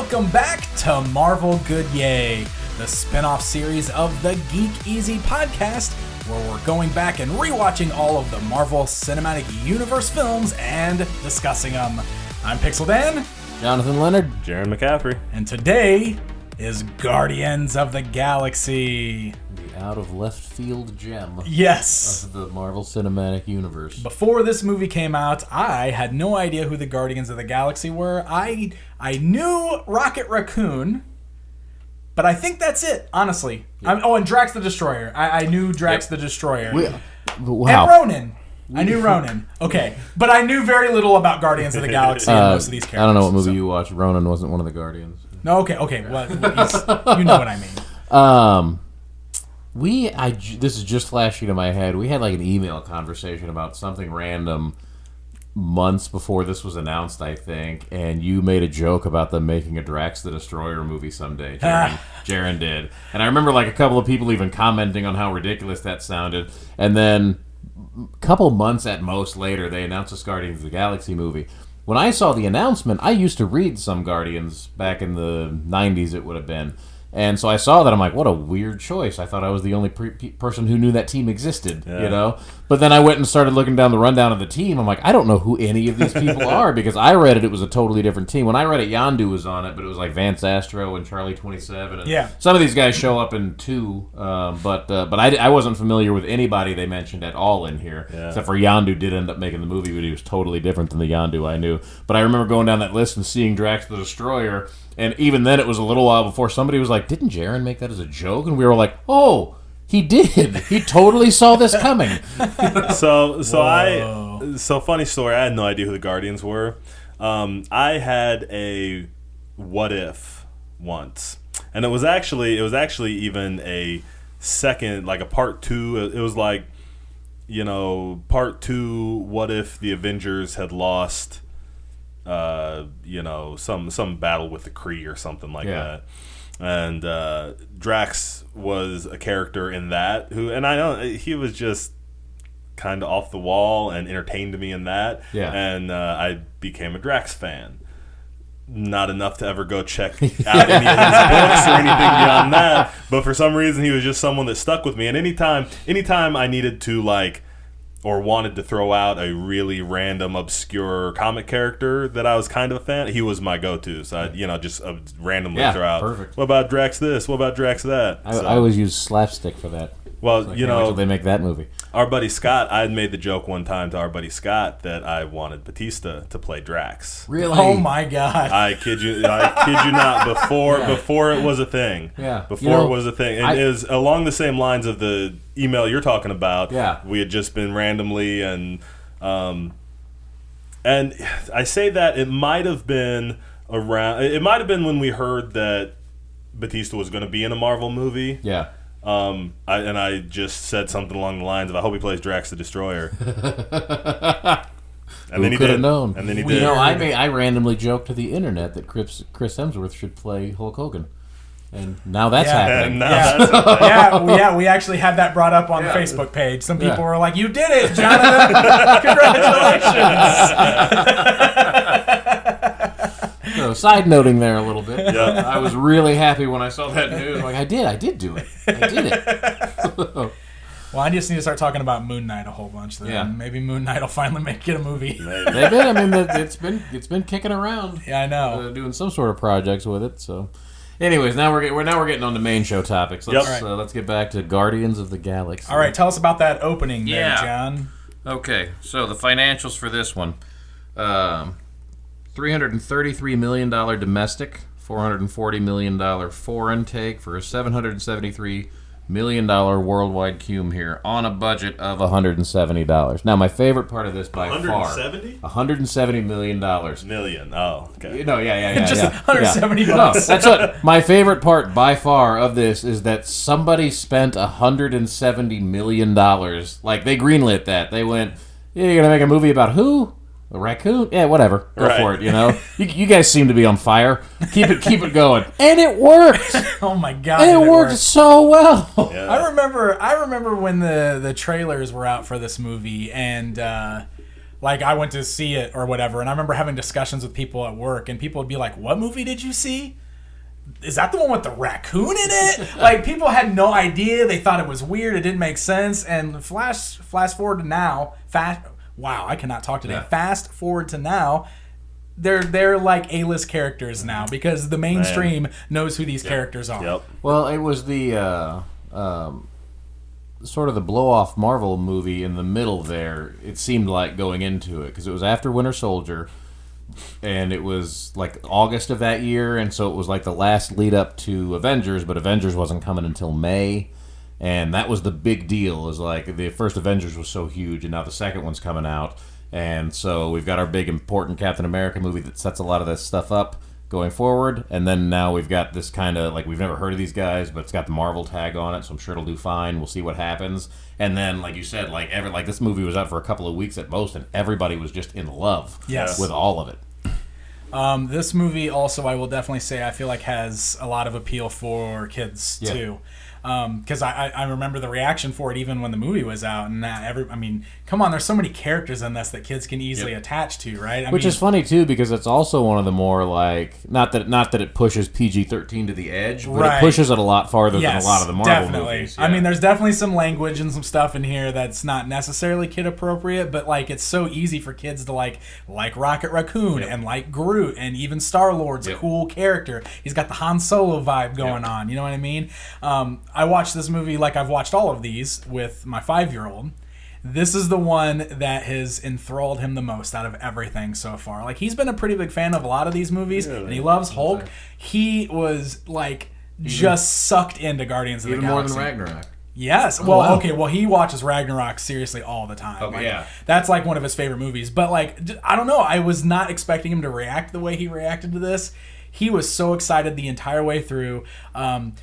welcome back to Marvel Good Yay, the spin-off series of the Geek Easy podcast, where we're going back and rewatching all of the Marvel Cinematic Universe films and discussing them. I'm Pixel Dan. Jonathan Leonard. Jaron McCaffrey. And today is Guardians of the Galaxy. The out-of-left-field gem. Yes. Of the Marvel Cinematic Universe. Before this movie came out, I had no idea who the Guardians of the Galaxy were. I knew Rocket Raccoon, but I think that's it, honestly. Yep. And Drax the Destroyer. I knew Drax the Destroyer. Wow. And Ronan. I knew Ronan. Okay. But I knew very little about Guardians of the Galaxy and most of these characters. I don't know what movie you watched. Ronan wasn't one of the Guardians. No, okay. Well, you know what I mean. This is just flashing to my head. We had like an email conversation about something random months before this was announced, I think, and you made a joke about them making a Drax the Destroyer movie someday. Jaron did. And I remember like a couple of people even commenting on how ridiculous that sounded. And then a couple months at most later, they announced this Guardians of the Galaxy movie. When I saw the announcement, I used to read some Guardians back in the 90s, it would have been. And so I saw that, I'm like, what a weird choice. I thought I was the only person who knew that team existed, you know? But then I went and started looking down the rundown of the team. I'm like, I don't know who any of these people are, because I read it was a totally different team. When I read it, Yondu was on it, but it was like Vance Astro and Charlie 27. And some of these guys show up in 2, but I wasn't familiar with anybody they mentioned at all in here, except for Yondu did end up making the movie, but he was totally different than the Yondu I knew. But I remember going down that list and seeing Drax the Destroyer. And even then, it was a little while before somebody was like, didn't Jaron make that as a joke? And we were like, oh, he did. He totally saw this coming. So funny story. I had no idea who the Guardians were. I had a what if once. And it was actually even a second, like a part 2. It was like, part 2, what if the Avengers had lost... some battle with the Kree or something like that. And Drax was a character in that and I know he was just kind of off the wall and entertained me in that. And I became a Drax fan. Not enough to ever go check out any of his books or anything beyond that, but for some reason he was just someone that stuck with me. And anytime I needed to or wanted to throw out a really random, obscure comic character that I was kind of a fan, he was my go-to. So I, just randomly throw out, perfect. What about Drax this? What about Drax that? I always use slapstick for that. Well, wait till they make that movie. Our buddy Scott, I had made the joke one time to our buddy Scott that I wanted Batista to play Drax. Really? Oh my God! I kid you not. Before it was a thing. Yeah. Before it was a thing, and it is along the same lines of the email you're talking about. Yeah. We had just been randomly and I say that it might have been around. It might have been when we heard that Batista was going to be in a Marvel movie. Yeah. I just said something along the lines of, I hope he plays Drax the Destroyer. And then he did. Known? And then he did. I randomly joked to the internet that Chris Hemsworth should play Hulk Hogan. And now that's happening. We actually had that brought up on the Facebook page. Some people were like, you did it, Jonathan! Congratulations! So, side noting there a little bit. Yeah. I was really happy when I saw that news. Like, I did do it. I did it. Well, I just need to start talking about Moon Knight a whole bunch then. Yeah. Maybe Moon Knight will finally get a movie. They've been. I mean, it's been kicking around. Yeah, I know. Doing some sort of projects with it. So, anyways, now we're getting on to main show topics. Let's get back to Guardians of the Galaxy. All right, tell us about that opening there, John. Okay, so the financials for this one. $333 million domestic, $440 million foreign take for a $773 million worldwide cum here on a budget of $170. Now, my favorite part of this by far... $170 million. Million. Oh, okay. Just $170 bucks. No, that's what my favorite part by far of this is that somebody spent $170 million. Like, they greenlit that. They went, you're going to make a movie about who? A raccoon? Yeah, whatever. Go for it, You guys seem to be on fire. Keep it going. And it worked! Oh my God. And it worked so well. Yeah. I remember when the trailers were out for this movie, and Like, I went to see it or whatever, and I remember having discussions with people at work, and people would be like, what movie did you see? Is that the one with the raccoon in it? Like, people had no idea. They thought it was weird. It didn't make sense. And flash forward to now. Wow, I cannot talk today. Yeah. Fast forward to now. They're like A-list characters now because the mainstream knows who these characters are. Yep. Well, it was the sort of the blow-off Marvel movie in the middle there. It seemed like going into it because it was after Winter Soldier, and it was like August of that year, and so it was like the last lead up to Avengers, but Avengers wasn't coming until May, and that was the big deal. Is like the first Avengers was so huge, and now the second one's coming out, and so we've got our big important Captain America movie that sets a lot of this stuff up going forward, and then now we've got this kind of like we've never heard of these guys, but it's got the Marvel tag on it, so I'm sure it'll do fine. We'll see what happens. And then, like you said, like this movie was out for a couple of weeks at most, and everybody was just in love with all of it. This movie also, I will definitely say, I feel like has a lot of appeal for kids too. Because I remember the reaction for it even when the movie was out, and come on, there's so many characters in this that kids can easily attach to, right? Which is funny too, because it's also one of the more like not that it pushes PG-13 to the edge, but it pushes it a lot farther than a lot of the Marvel movies. Yeah. I mean, there's definitely some language and some stuff in here that's not necessarily kid appropriate, but like it's so easy for kids to like Rocket Raccoon and like Groot, and even Star-Lord's a cool character. He's got the Han Solo vibe going on. You know what I mean? I watched this movie like I've watched all of these with my 5-year-old. This is the one that has enthralled him the most out of everything so far. Like, he's been a pretty big fan of a lot of these movies, and he loves Hulk. He was like just sucked into Guardians of the Galaxy. Even more than Ragnarok. Yes. Well, okay. Well, he watches Ragnarok seriously all the time. Okay, That's like one of his favorite movies. But like, I don't know. I was not expecting him to react the way he reacted to this. He was so excited the entire way through.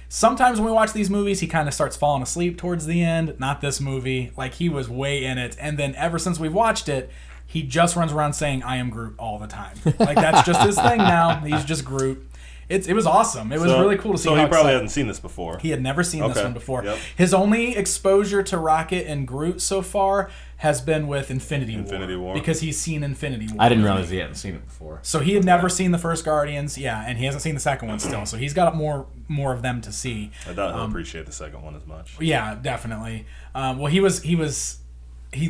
Sometimes when we watch these movies, he kind of starts falling asleep towards the end. Not this movie. Like, he was way in it. And then ever since we've watched it, he just runs around saying, I am Groot all the time. Like, that's just his thing now. He's just Groot. It was awesome. It was really cool to see. So he probably hadn't seen this before. He had never seen this one before. Yep. His only exposure to Rocket and Groot so far has been with Infinity War. Because he's seen Infinity War. I didn't realize he hadn't seen it before. So he had never seen the first Guardians, and he hasn't seen the second one still. So he's got more of them to see. I don't appreciate the second one as much. Yeah, definitely. Well, he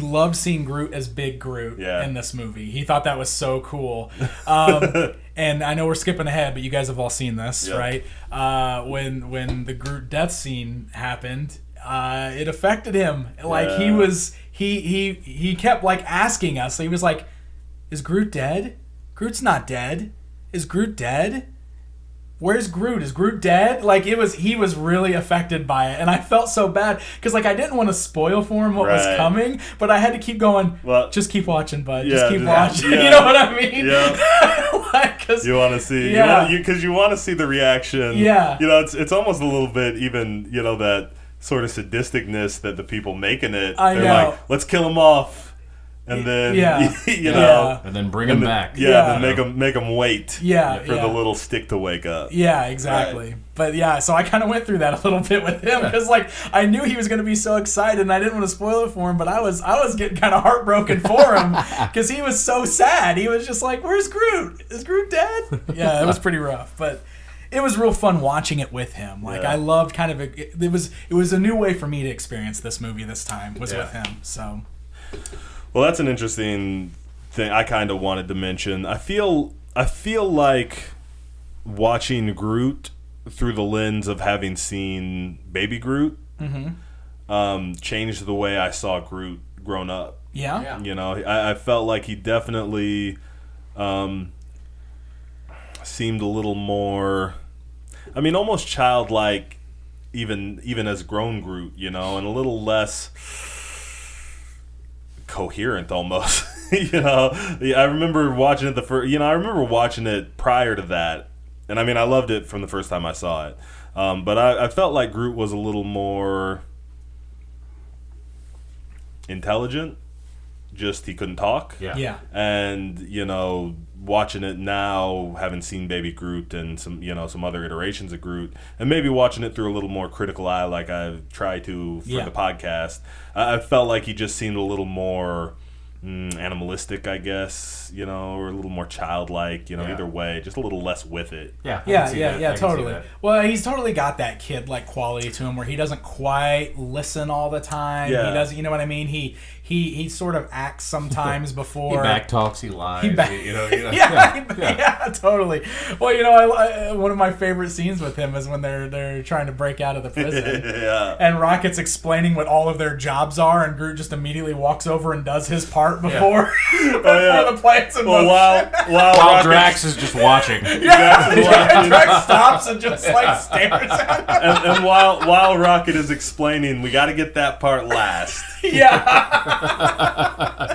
loved seeing Groot as Big Groot in this movie. He thought that was so cool. And I know we're skipping ahead, but you guys have all seen this, right? When the Groot death scene happened, it affected him. Like, he kept like asking us. He was like, "Is Groot dead? Groot's not dead. Is Groot dead? Where's Groot? Is Groot dead?" Like, he was really affected by it, and I felt so bad because like I didn't want to spoil for him what was coming, but I had to keep going. Well, just keep watching, bud. Just keep watching. You know what I mean? Yeah. Like, cause, you want to see, because you want to see the reaction. Yeah. You know, it's almost a little bit even, that sort of sadisticness that the people making it. They're like, let's kill him off. And then, and then bring him back. Then make them wait for the little stick to wake up. Yeah, exactly. Right. But so I kind of went through that a little bit with him because like I knew he was going to be so excited and I didn't want to spoil it for him, but I was getting kind of heartbroken for him because he was so sad. He was just like, "Where's Groot? Is Groot dead?" Yeah, it was pretty rough, but it was real fun watching it with him. Like I loved it was a new way for me to experience this movie this time was with him. So. Well, that's an interesting thing I kind of wanted to mention. I feel like watching Groot through the lens of having seen Baby Groot changed the way I saw Groot grown up. Yeah. I felt like he definitely seemed a little more, almost childlike even as grown Groot, and a little less coherent almost. I remember watching it I remember watching it prior to that, and I loved it from the first time I saw it, but I felt like Groot was a little more intelligent, just he couldn't talk. And watching it now, having seen Baby Groot and some other iterations of Groot, and maybe watching it through a little more critical eye like I've tried to for the podcast, I felt like he just seemed a little more animalistic, I guess, or a little more childlike, either way, just a little less with it. Yeah, totally. Well, he's totally got that kid-like quality to him where he doesn't quite listen all the time. Yeah. He doesn't, you know what I mean? He sort of acts sometimes before. He backtalks, he lies. Yeah, totally. Well, one of my favorite scenes with him is when they're trying to break out of the prison. Yeah. And Rocket's explaining what all of their jobs are, and Groot just immediately walks over and does his part before, the plans in motion. While Drax is just watching. Drax stops and just stares at him. And while Rocket is explaining, we got to get that part last. Yeah.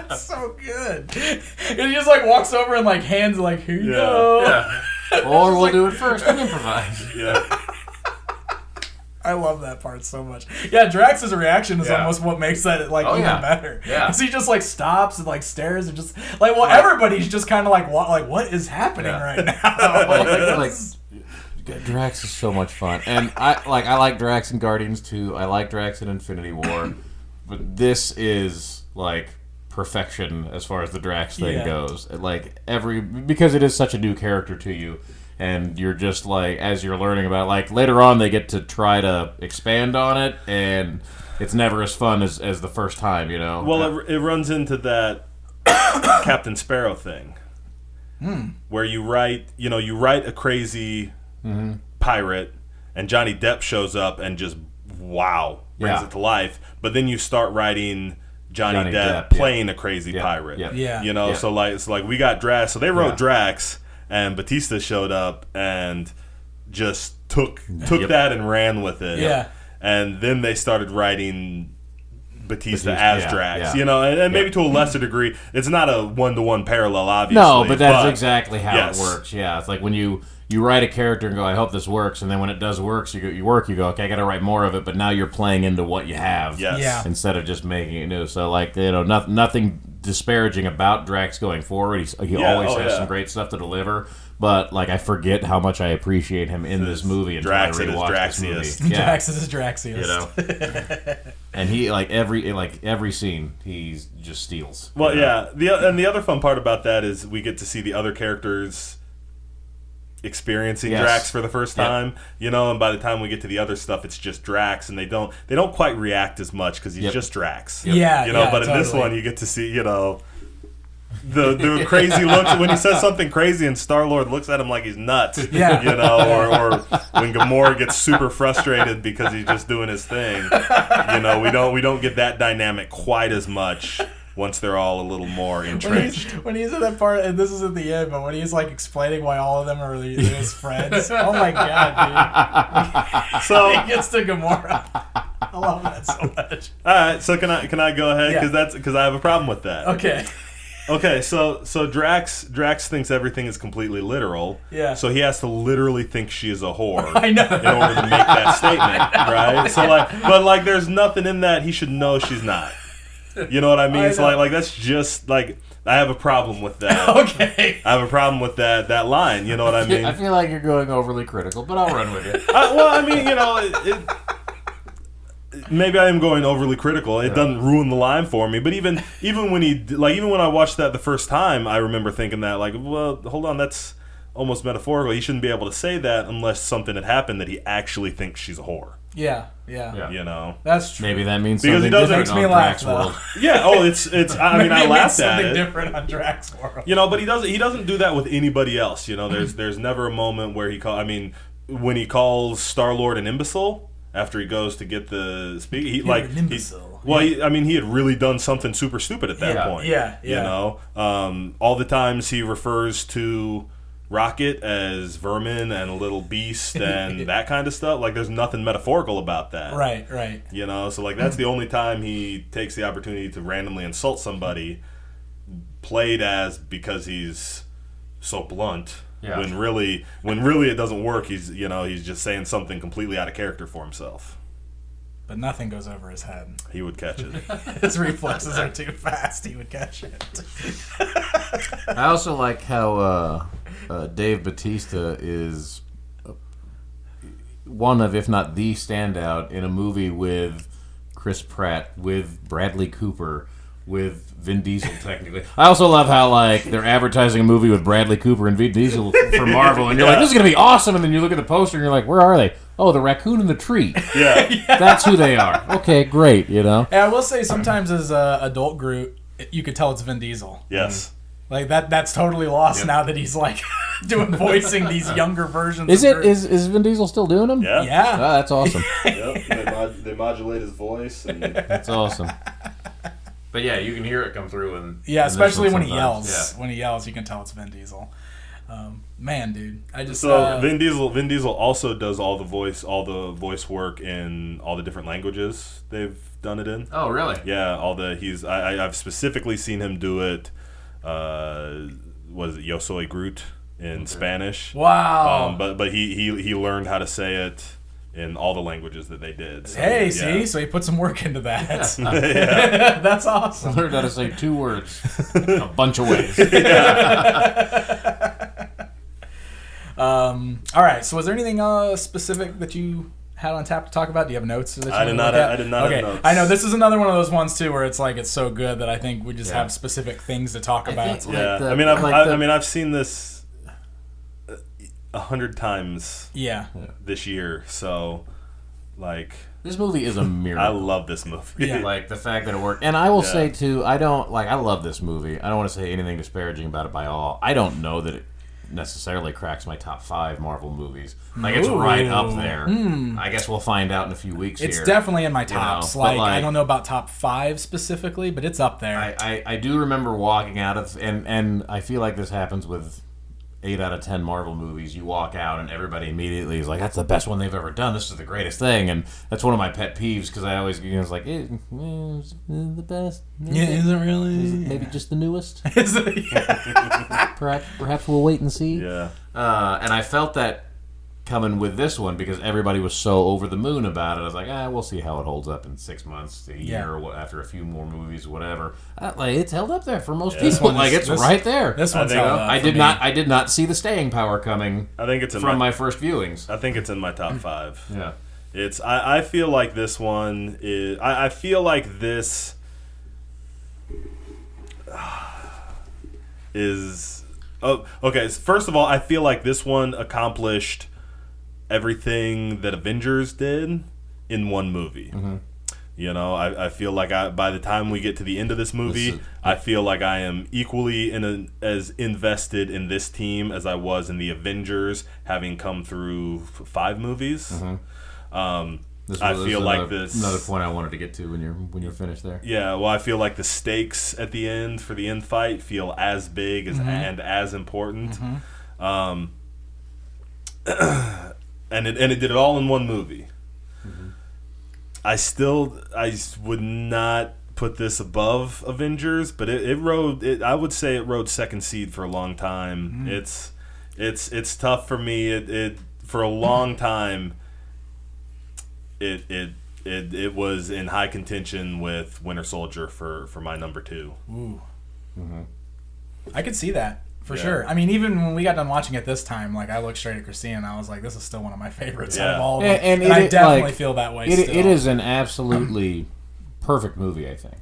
That's so good. And he just walks over and hands here you go. Yeah. Or we'll do it first and improvise. Yeah. I love that part so much. Yeah, Drax's reaction is almost what makes that even better. Yeah. Because he just stops and stares and just everybody's just kind of what is happening right now? Drax is so much fun, and I like Drax in Guardians 2. I like Drax in Infinity War, but this is perfection as far as the Drax thing goes. Because it is such a new character to you. And you're just as you're learning about it, later on they get to try to expand on it, and it's never as fun as the first time, Well, it runs into that Captain Sparrow thing, where you write a crazy pirate, and Johnny Depp shows up and just brings it to life. But then you start writing Johnny Depp playing a crazy pirate, So we got Drax, so they wrote Drax. And Batista showed up and just took that and ran with it. Yeah. And then they started writing Batista as Drax. And maybe to a lesser degree. It's not a one-to-one parallel, obviously. No, but that's exactly how it works. Yeah, it's when you write a character and go, I hope this works, and then when it does work, you go, okay, I got to write more of it, but now you're playing into what you have instead of just making it new. So, nothing disparaging about Drax going forward. He always has some great stuff to deliver, but I forget how much I appreciate him in this movie until I rewatch this movie. Drax is Draxiest. And he every scene he just steals. Well, the other fun part about that is we get to see the other characters experiencing Drax for the first time, and by the time we get to the other stuff, it's just Drax, and they don't quite react as much because he's just Drax. But in this one, you get to see, the crazy looks when he says something crazy, and Star-Lord looks at him like he's nuts. Or when Gamora gets super frustrated because he's just doing his thing. We don't get that dynamic quite as much. Once they're all a little more entrenched. When he's in that part, and this is at the end, but when he's explaining why all of them are his friends, oh my god, dude! So he gets to Gamora. I love that so much. All right, so can I go ahead because I have a problem with that. Okay. So Drax thinks everything is completely literal. Yeah. So he has to literally think she is a whore. I know. In order to make that statement, right? So but there's nothing in that he should know she's not. You know what I mean? So that's just I have a problem with that. Okay. I have a problem with that line. You know what I mean? I feel like you're going overly critical, but I'll run with it. Maybe I am going overly critical. It doesn't ruin the line for me. But even when I watched that the first time, I remember thinking that well, hold on, that's almost metaphorical. He shouldn't be able to say that unless something had happened that he actually thinks she's a whore. Yeah. That's true. Maybe that means because something different makes me on laugh, Drax World. Yeah. Oh, it's. I laughed at it. Something different on Drax World. But he doesn't do that with anybody else. There's never a moment where when he calls Star-Lord an imbecile after he goes to get the speak. An imbecile. He had really done something super stupid at that point. Yeah. All the times he refers to Rocket as vermin and a little beast and that kind of stuff. There's nothing metaphorical about that. Right. So that's the only time he takes the opportunity to randomly insult somebody, played as because he's so blunt. Yeah. When really it doesn't work. He's just saying something completely out of character for himself. But nothing goes over his head. He would catch it. His reflexes are too fast. He would catch it. I also like how Dave Bautista is one of, if not the standout, in a movie with Chris Pratt, with Bradley Cooper, with Vin Diesel, technically. I also love how, like, they're advertising a movie with Bradley Cooper and Vin Diesel for Marvel, and you're like, this is going to be awesome, and then you look at the poster, and you're like, where are they? Oh, the raccoon in the tree. Yeah. That's who they are. Okay, great, you know? And I will say, sometimes as adult Groot, you could tell it's Vin Diesel. Yes. Like, that's totally lost now that he's, like, voicing these younger versions Is of Groot. is Vin Diesel still doing them? Yeah. Yeah. Oh, that's awesome. Yep. They modulate his voice. And That's awesome. But yeah, you can hear it come through. Yeah, especially when he sometimes. yells. When he yells, you can tell it's Vin Diesel. Man, dude, I just Vin Diesel also does all the voice work in all the different languages they've done it in. Oh, really? Yeah, I've specifically seen him do it. Was it Yo Soy Groot in Spanish? Wow. But he learned how to say it in all the languages that they did. So, Hey, see? So he put some work into that. Yeah. That's awesome. I learned how to say 2 words a bunch of ways. All right. So was there anything specific that you had on tap to talk about? Do you have notes? That you I did not have notes. I know this is another one of those ones too where it's like it's so good that I think we just have specific things to talk about. think, Yeah. I've seen this 100 times this year, so like This movie is a miracle. I love this movie. Yeah. Like the fact that it worked. And I will say too, I love this movie. I don't want to say anything disparaging about it by all. I don't know that it necessarily cracks my top 5 Marvel movies. Like it's right up there. I guess we'll find out in a few weeks. It's here. definitely in my tops. but I don't know about top 5 specifically, but it's up there. I do remember walking out of and I feel like this happens with 8 out of 10 Marvel movies. You walk out and everybody immediately is like, that's the best one they've ever done. This is the greatest thing. And that's one of my pet peeves because I always, it's like, it's the best. Is it really? Is it maybe just the newest? Is it? Perhaps we'll wait and see. Yeah. And I felt that coming with this one because everybody was so over the moon about it. I was like, we'll see how it holds up in 6 months, a year, or after a few more movies, whatever. It's held up there for most people. It's right there. This one's held up. I did not see the staying power coming. I think it's from my first viewings. I think it's in my top 5. Yeah. It's I feel like this one is I feel like this is okay. First of all, I feel like this one accomplished everything that Avengers did in one movie. Mm-hmm. You know, I feel like by the time we get to the end of this movie, I feel like I am equally as invested in this team as I was in the Avengers, having come through 5 movies. Mm-hmm. I feel like this another point I wanted to get to when you're finished there. Yeah, well, I feel like the stakes at the end for the end fight feel as big as and as important. Mm-hmm. And it did it all in one movie. Mm-hmm. I would not put this above Avengers, but I would say it rode second seed for a long time. Mm-hmm. It's tough for me. It for a long time. It was in high contention with Winter Soldier for my number 2. Ooh. Mm-hmm. I could see that. For sure. I mean, even when we got done watching it this time, like, I looked straight at Christine and I was like, this is still one of my favorites out of all of them. And I definitely feel that way still. It is an absolutely perfect movie, I think.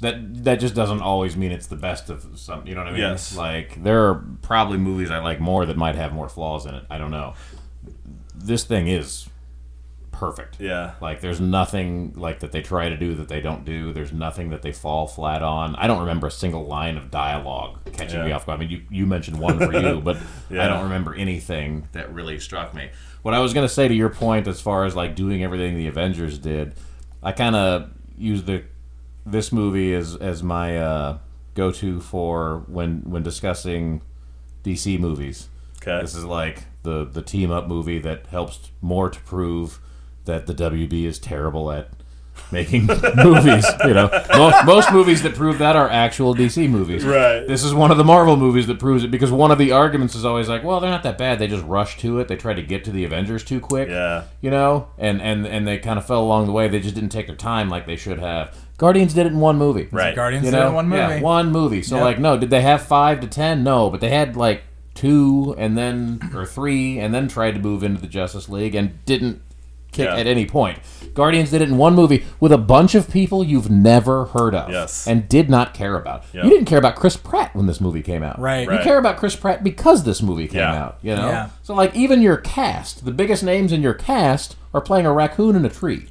That just doesn't always mean it's the best of some, you know what I mean? Yes. Like, there are probably movies I like more that might have more flaws in it. I don't know. This thing is perfect. Yeah. Like, there's nothing like that they try to do that they don't do. There's nothing that they fall flat on. I don't remember a single line of dialogue catching me off guard. I mean, you mentioned one for you, but I don't remember anything that really struck me. What I was going to say to your point as far as, like, doing everything the Avengers did, I kind of used this movie as my go-to for when discussing DC movies. Okay. This is like the team-up movie that helps more to prove that the WB is terrible at making movies. You know, most movies that prove that are actual DC movies. Right. This is one of the Marvel movies that proves it because one of the arguments is always like, well, they're not that bad. They just rushed to it. They tried to get to the Avengers too quick. Yeah. You know, and they kind of fell along the way. They just didn't take their time like they should have. Guardians did it in one movie. Right. Guardians did it in one movie. Yeah, one movie. So like, no, did they have 5 to 10? No, but they had like 2 and then or 3 and then tried to move into the Justice League and didn't at any point. Guardians did it in one movie with a bunch of people you've never heard of and did not care about. Yep. You didn't care about Chris Pratt when this movie came out. Right. You care about Chris Pratt because this movie came out. You know. Yeah. So like even your cast, the biggest names in your cast are playing a raccoon in a tree.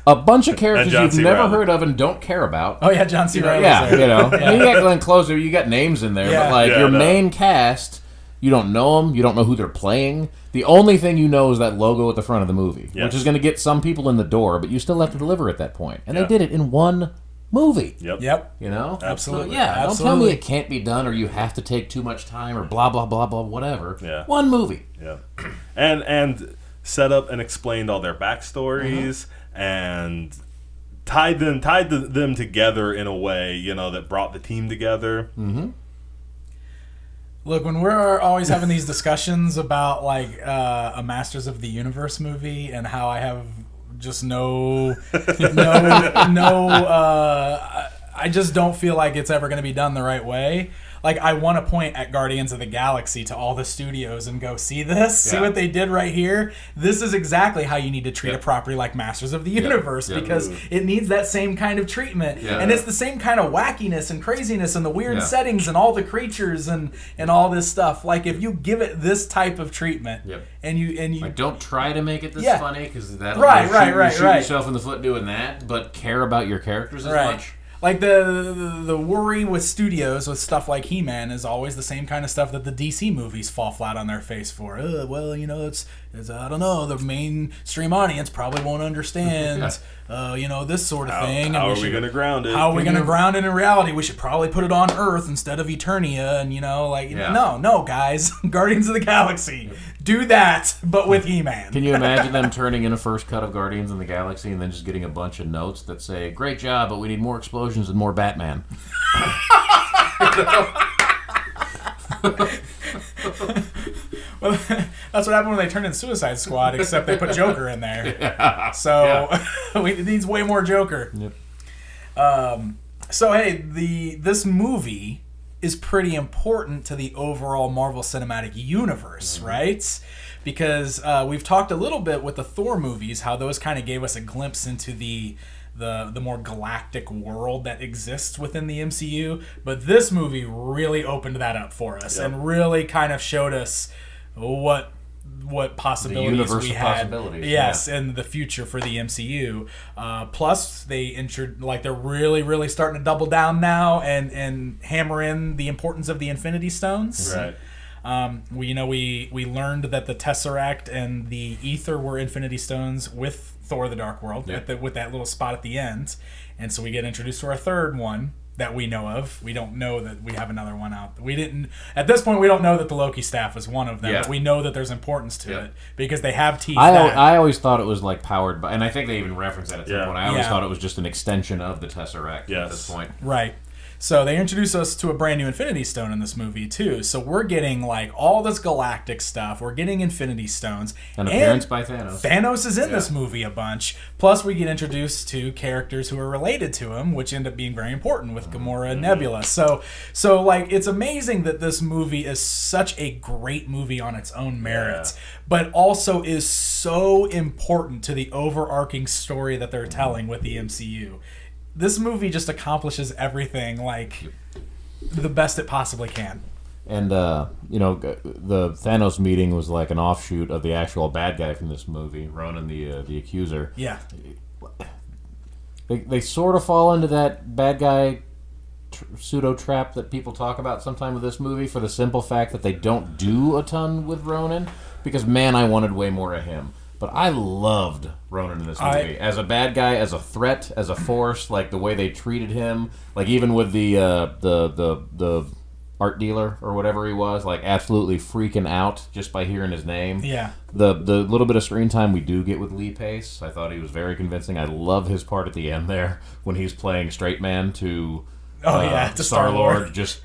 A bunch of characters you've never heard of and don't care about. Oh yeah, John C. Reilly. Yeah, you know. You got Glenn Close, you got names in there, but like your main cast, you don't know them, you don't know who they're playing. The only thing you know is that logo at the front of the movie, which is going to get some people in the door, but you still have to deliver at that point. And they did it in one movie. Yep. You know? Absolutely. So, don't tell me it can't be done or you have to take too much time or blah, blah, blah, blah, whatever. Yeah. One movie. Yeah. And set up and explained all their backstories and tied them together in a way, you know, that brought the team together. Mm-hmm. Look, when we're always having these discussions about like a Masters of the Universe movie and how I have just I just don't feel like it's ever going to be done the right way. Like, I want to point at Guardians of the Galaxy to all the studios and go, see this? See what they did right here? This is exactly how you need to treat a property like Masters of the Universe because it needs that same kind of treatment. And it's the same kind of wackiness and craziness and the weird settings and all the creatures and all this stuff. Like, if you give it this type of treatment and you like, don't try to make it this funny because that'll shoot yourself in the foot doing that, but care about your characters as much. Like the worry with studios with stuff like He-Man is always the same kind of stuff that the DC movies fall flat on their face for. Well, you know, it's I don't know, the mainstream audience probably won't understand, you know, this sort of thing. How are we going to ground it? How are we going to ground it in reality? We should probably put it on Earth instead of Eternia, and you know, like no, guys, Guardians of the Galaxy. Do that, but with He-Man. Can you imagine them turning in a first cut of Guardians of the Galaxy and then just getting a bunch of notes that say, "Great job, but we need more explosions and more Batman." Well, that's what happened when they turned in Suicide Squad, except they put Joker in there. So it needs way more Joker. So hey, this movie is pretty important to the overall Marvel Cinematic Universe, right? Because we've talked a little bit with the Thor movies, how those kind of gave us a glimpse into the more galactic world that exists within the MCU. But this movie really opened that up for us and really kind of showed us what possibilities we had in the future for the MCU. Plus they're really starting to double down now and hammer in the importance of the Infinity Stones. Right. We learned that the Tesseract and the Ether were Infinity Stones with Thor: The Dark World with that little spot at the end, and so we get introduced to our third one that we know of. We don't know that we have another one out. At this point, we don't know that the Loki staff is one of them, but we know that there's importance to it because they have teased that. I always thought it was like powered by, and I think they even referenced that at some point. I always thought it was just an extension of the Tesseract at this point. Right. So they introduce us to a brand new Infinity Stone in this movie too. So we're getting like all this galactic stuff. We're getting Infinity Stones. An appearance by Thanos. Thanos is in this movie a bunch. Plus we get introduced to characters who are related to him, which end up being very important with Gamora and Nebula. So like it's amazing that this movie is such a great movie on its own merits, but also is so important to the overarching story that they're telling with the MCU. This movie just accomplishes everything like the best it possibly can. And, you know, the Thanos meeting was like an offshoot of the actual bad guy from this movie, Ronan the Accuser. Yeah. They sort of fall into that bad guy pseudo-trap that people talk about sometime with this movie for the simple fact that they don't do a ton with Ronan because, man, I wanted way more of him. But I loved Ronan in this movie. As a bad guy, as a threat, as a force, like the way they treated him, like even with the art dealer or whatever he was, like absolutely freaking out just by hearing his name. Yeah. The little bit of screen time we do get with Lee Pace, I thought he was very convincing. I love his part at the end there when he's playing straight man to Star-Lord, just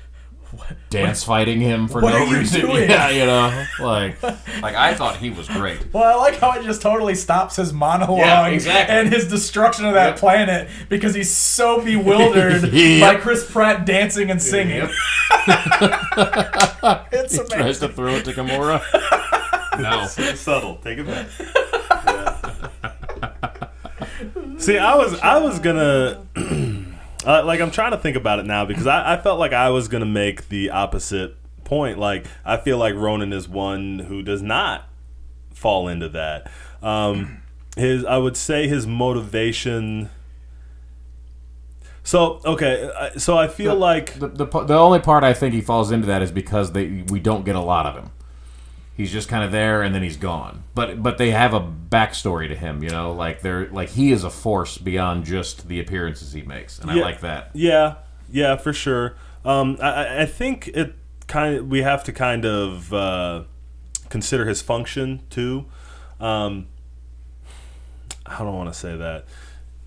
fighting him for no reason. Doing? Yeah, you know, like I thought he was great. Well, I like how it just totally stops his monologue and his destruction of that planet because he's so bewildered by Chris Pratt dancing and singing. It's amazing. Tries to throw it to Gamora. No, it's subtle. Take it back. See, I was gonna like, I'm trying to think about it now because I felt like I was gonna make the opposite point. Like, I feel like Ronan is one who does not fall into that. I would say his motivation. So okay, so I feel like the only part I think he falls into that is because we don't get a lot of him. He's just kind of there and then he's gone. But they have a backstory to him, you know, like he is a force beyond just the appearances he makes, and I like that. Yeah, for sure. I think we have to kind of consider his function too. I don't want to say that.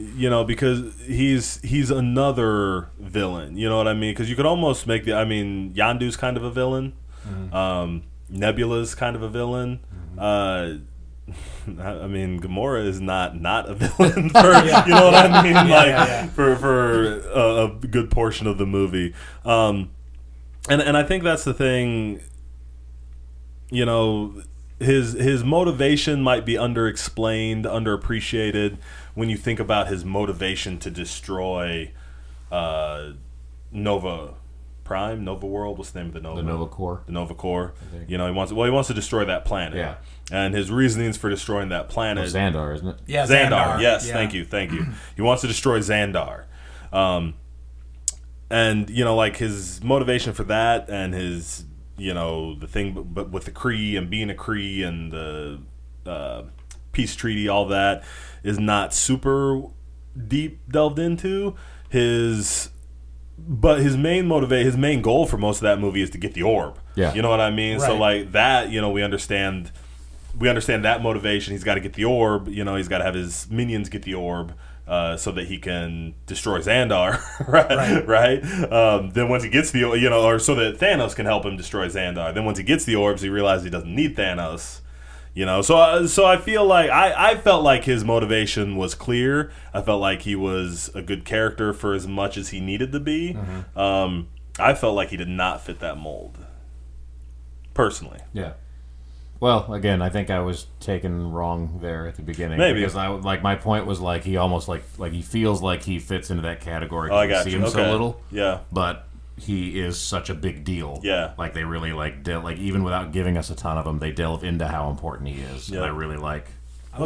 You know, because he's another villain. You know what I mean? Because you could almost make Yondu's kind of a villain. Mm-hmm. Nebula's kind of a villain. Mm-hmm. I mean, Gamora is not a villain. For, you know what I mean? For a good portion of the movie. And I think that's the thing. You know, his motivation might be underexplained, underappreciated. When you think about his motivation to destroy Nova World, what's the name of the Nova? The Nova Corps. The Nova Corps. You know, he wants to destroy that planet. Yeah. And his reasonings for destroying that planet. Xandar, isn't it? Yeah, Xandar. Yes, yeah. Thank you. He wants to destroy Xandar. And you know, like his motivation for that, and his, you know, the thing, but with the Kree and being a Kree and the peace treaty, all that is not super deep delved into. His main goal for most of that movie is to get the orb. Yeah. You know what I mean? Right. So like that, you know, we understand that motivation. He's got to get the orb. You know, he's got to have his minions get the orb so that he can destroy Xandar. right? Then once he gets the, you know, or so that Thanos can help him destroy Xandar. Then once he gets the orbs, he realizes he doesn't need Thanos. You know, so I feel like I felt like his motivation was clear. I felt like he was a good character for as much as he needed to be. Mm-hmm. I felt like he did not fit that mold, personally. Yeah. Well, again, I think I was taken wrong there at the beginning. Maybe because my point was like he almost like he feels like he fits into that category. Oh, I got see you. him Okay. so little. Yeah. But he is such a big deal. Yeah. Like they really even without giving us a ton of them, they delve into how important he is. Yeah. And I really like. I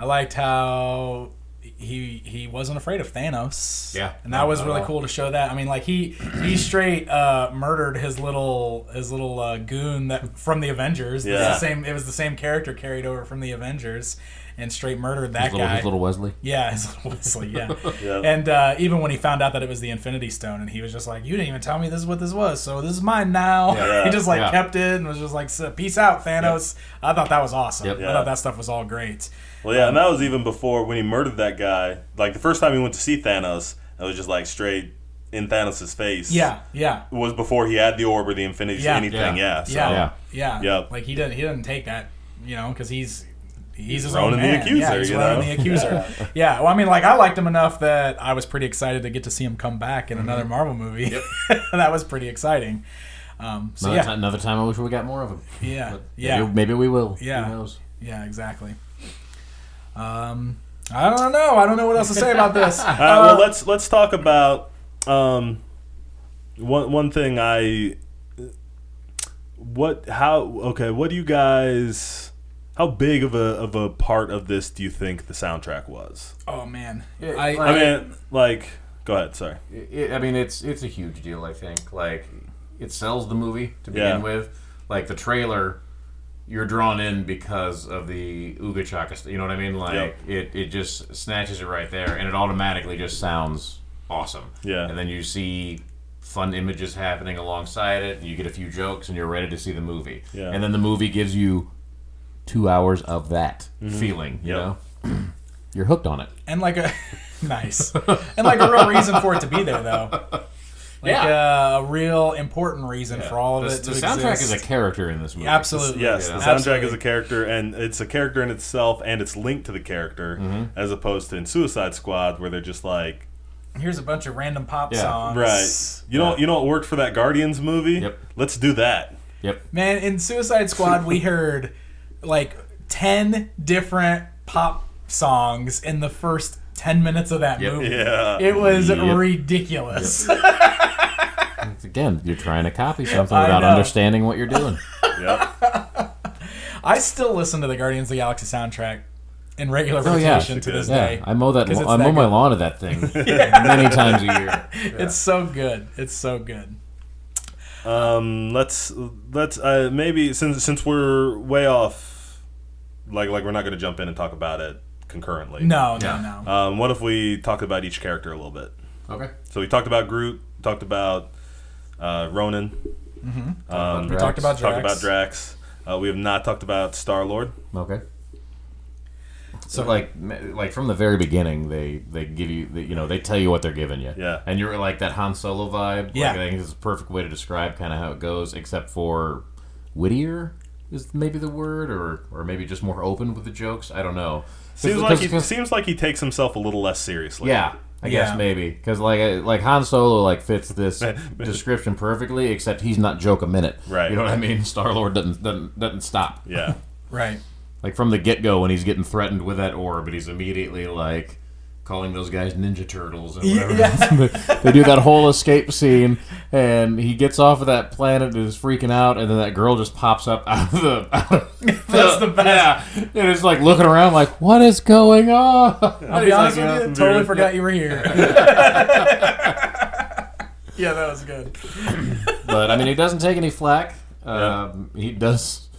liked how he wasn't afraid of Thanos. Yeah. And that was really cool to show that. I mean, like he straight murdered his little goon that from the Avengers. Yeah. It was the same character carried over from the Avengers. And straight murdered that guy. His little Wesley? Yeah, his little Wesley, yeah. Yeah. And even when he found out that it was the Infinity Stone, and he was just like, you didn't even tell me this is what this was, so this is mine now. Yeah. He just kept it and was just like, peace out, Thanos. Yep. I thought that was awesome. Yep. I thought that stuff was all great. Well, yeah, and that was even before when he murdered that guy. Like, the first time he went to see Thanos, it was just like straight in Thanos' face. Yeah. It was before he had the orb or the Infinity anything. Yeah. Yep. Like, he didn't take that, you know, because he's his Ronan own man. the Accuser, yeah, he's you Ronan know? the Accuser. Yeah, well, I mean, like, I liked him enough that I was pretty excited to get to see him come back in another Marvel movie. Yep. That was pretty exciting. Another time I wish we got more of him. Yeah, but maybe we will. Yeah. Who knows? Yeah, exactly. I don't know. I don't know what else to say about this. Well, let's talk about one thing. What do you guys? How big of a part of this do you think the soundtrack was? Oh man, go ahead. Sorry. It's a huge deal. I think like it sells the movie to begin with. Like the trailer, you're drawn in because of the Ooga Chaka. You know what I mean? Like it just snatches it right there, and it automatically just sounds awesome. Yeah. And then you see fun images happening alongside it, and you get a few jokes, and you're ready to see the movie. Yeah. And then the movie gives you 2 hours of that feeling, you know? You're hooked on it. And like a nice. And like a real reason for it to be there though. Like a real important reason for all of it to exist. The soundtrack is a character in this movie. Absolutely. Yes, the soundtrack is a character, and it's a character in itself, and it's linked to the character, as opposed to in Suicide Squad, where they're just like, here's a bunch of random pop songs. Right. You know what worked for that Guardians movie? Yep. Let's do that. Yep. Man, in Suicide Squad we heard like 10 different pop songs in the first 10 minutes of that movie. Yeah. It was ridiculous. Again, you're trying to copy something without understanding what you're doing. Yep. I still listen to the Guardians of the Galaxy soundtrack in regular rotation to this day. I mow that. I mow my lawn to that thing many times a year. Yeah. It's so good. It's so good. Let's maybe since we're way off, like we're not going to jump in and talk about it concurrently. No. What if we talk about each character a little bit? Okay. So we talked about Groot. Talked about Ronan. Mm-hmm. We talked about Drax. We have not talked about Star-Lord. Okay. So like from the very beginning, they give you they tell you what they're giving you. Yeah. And you're like that Han Solo vibe. Yeah. Like, I think it's a perfect way to describe kind of how it goes, except for wittier is maybe the word, or maybe just more open with the jokes. I don't know. Seems like he takes himself a little less seriously. Yeah. I guess maybe because like Han Solo fits this description perfectly, except he's not joke a minute. Right. You know what I mean? Star-Lord doesn't stop. Yeah. Right. Like from the get-go when he's getting threatened with that orb, and he's immediately like calling those guys Ninja Turtles and whatever. Yeah. They do that whole escape scene, and he gets off of that planet and is freaking out, and then that girl just pops up out of the... That's the best. Yeah, and it's like looking around like, what is going on? I'll be honest with you, totally forgot you were here. Yeah, that was good. But, I mean, he doesn't take any flack. He does...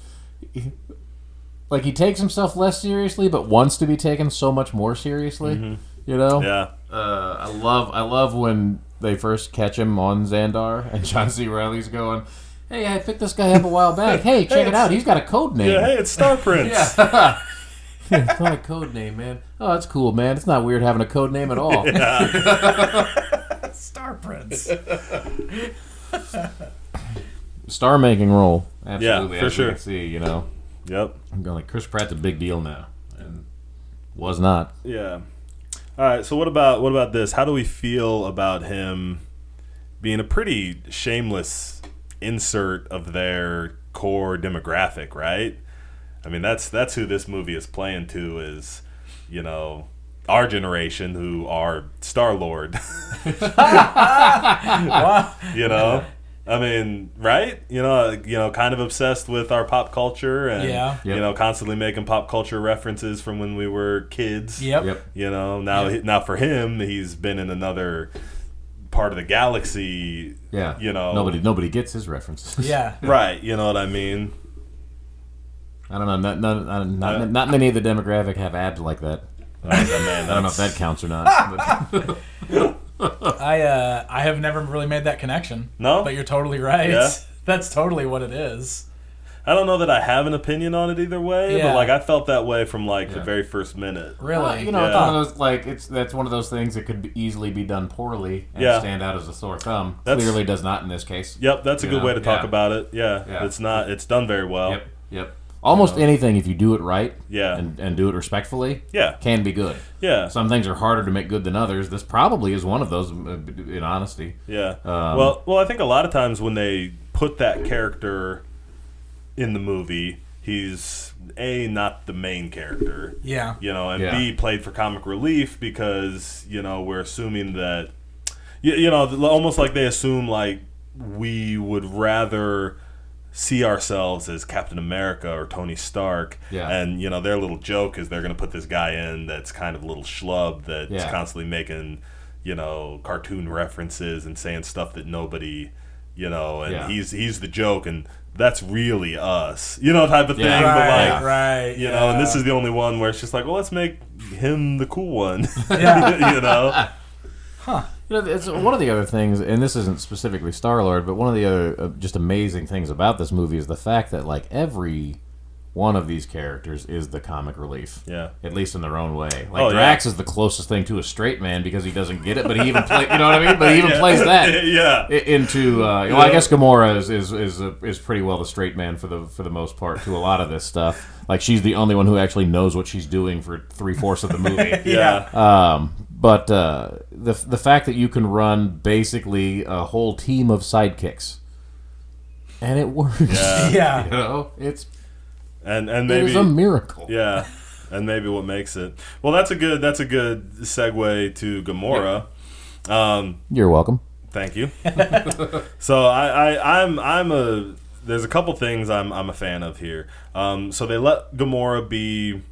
He takes himself less seriously, but wants to be taken so much more seriously. Mm-hmm. You know? Yeah. I love when they first catch him on Xandar, and John C. Reilly's going, "Hey, I picked this guy up a while back. Hey, check it out. He's got a code name." Yeah, hey, it's Star Prince. Yeah. It's not a code name, man. Oh, that's cool, man. It's not weird having a code name at all. Yeah. Star Prince. Star-making role. Absolutely. Yeah, for as sure. You can see, Yep. I'm going like, Chris Pratt's a big deal now. And was not. Yeah. All right. So what about this? How do we feel about him being a pretty shameless insert of their core demographic? Right. I mean, that's who this movie is playing to. Is our generation who are Star-Lord. Wow. I mean, right? Kind of obsessed with our pop culture and constantly making pop culture references from when we were kids. Yep. Now for him, he's been in another part of the galaxy. Yeah. Nobody gets his references. Yeah. Right. You know what I mean? I don't know. Not many of the demographic have abs like that. I don't know if that counts or not. But. I have never really made that connection. No? But you're totally right. Yeah. That's totally what it is. I don't know that I have an opinion on it either way, Yeah. but I felt that way from the very first minute. Really? It's one of those that's one of those things that could easily be done poorly and stand out as a sore thumb. Clearly does not in this case. Yep, that's a good way to talk about it. Yeah. It's done very well. Yep. Almost anything, if you do it right and do it respectfully, can be good. Yeah. Some things are harder to make good than others. This probably is one of those, in honesty. Yeah. Well, I think a lot of times when they put that character in the movie, he's A, not the main character. Yeah. And B, played for comic relief because, we're assuming that, almost like they assume we would rather see ourselves as Captain America or Tony Stark. Yeah. And, their little joke is they're going to put this guy in that's kind of a little schlub that's constantly making, cartoon references and saying stuff that nobody, he's the joke and that's really us, type of thing. Right, but right. And this is the only one where it's just well, let's make him the cool one. Yeah. Huh. It's one of the other things, and this isn't specifically Star-Lord, but one of the other just amazing things about this movie is the fact that every one of these characters is the comic relief. Yeah. At least in their own way. Drax is the closest thing to a straight man because he doesn't get it, but he even plays. You know what I mean? But he even plays that. Into. I guess Gamora is pretty well the straight man for the most part to a lot of this stuff. She's the only one who actually knows what she's doing for 3/4 of the movie. Yeah. But the fact that you can run basically a whole team of sidekicks, and it works. Yeah. Yeah. And maybe it is a miracle. Yeah. and maybe what makes it. Well, that's a good segue to Gamora. You're welcome. Thank you. So there's a couple things I'm a fan of here. So they let Gamora be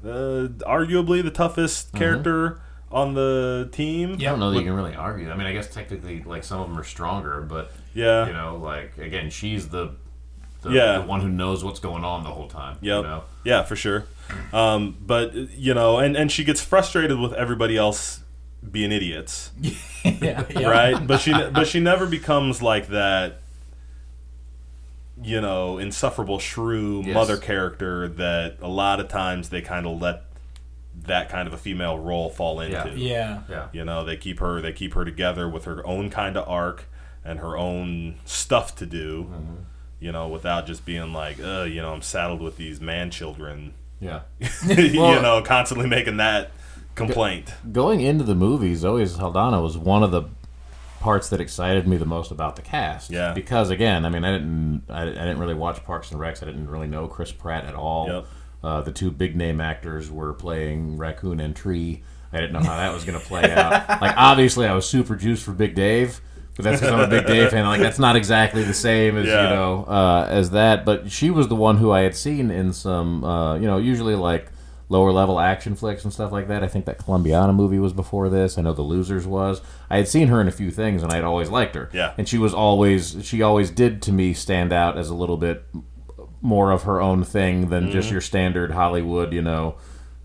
arguably the toughest character on the team. I don't know that you can really argue. I mean, I guess technically, like, some of them are stronger, but yeah, you know, like, again, she's the one who knows what's going on the whole time. Yep. You know? Yeah, for sure. But you know, and she gets frustrated with everybody else being idiots. Yeah. Right? But she never becomes like that, you know, insufferable shrew mother character that a lot of times they kind of let that kind of a female role fall into. Yeah. You know, they keep her together with her own kind of arc and her own stuff to do. You know, without just being like, you know, I'm saddled with these man children. Yeah. You know, constantly making that complaint. Going into the movie, Zoe Saldana was one of the parts that excited me the most about the cast. Yeah. Because again, I mean, I didn't really watch Parks and Recs. I didn't really know Chris Pratt at all. Yep. The two big name actors were playing Raccoon and Tree. I didn't know how that was going to play out. Like, obviously, I was super juiced for Big Dave. But that's because I'm a big Dave fan. Like, that's not exactly the same as, you know, as that. But she was the one who I had seen in some, you know, usually like lower level action flicks and stuff like that. I think that Columbiana movie was before this. I know The Losers was. I had seen her in a few things, and I'd always liked her. Yeah. And she always did to me stand out as a little bit more of her own thing than just your standard Hollywood, you know,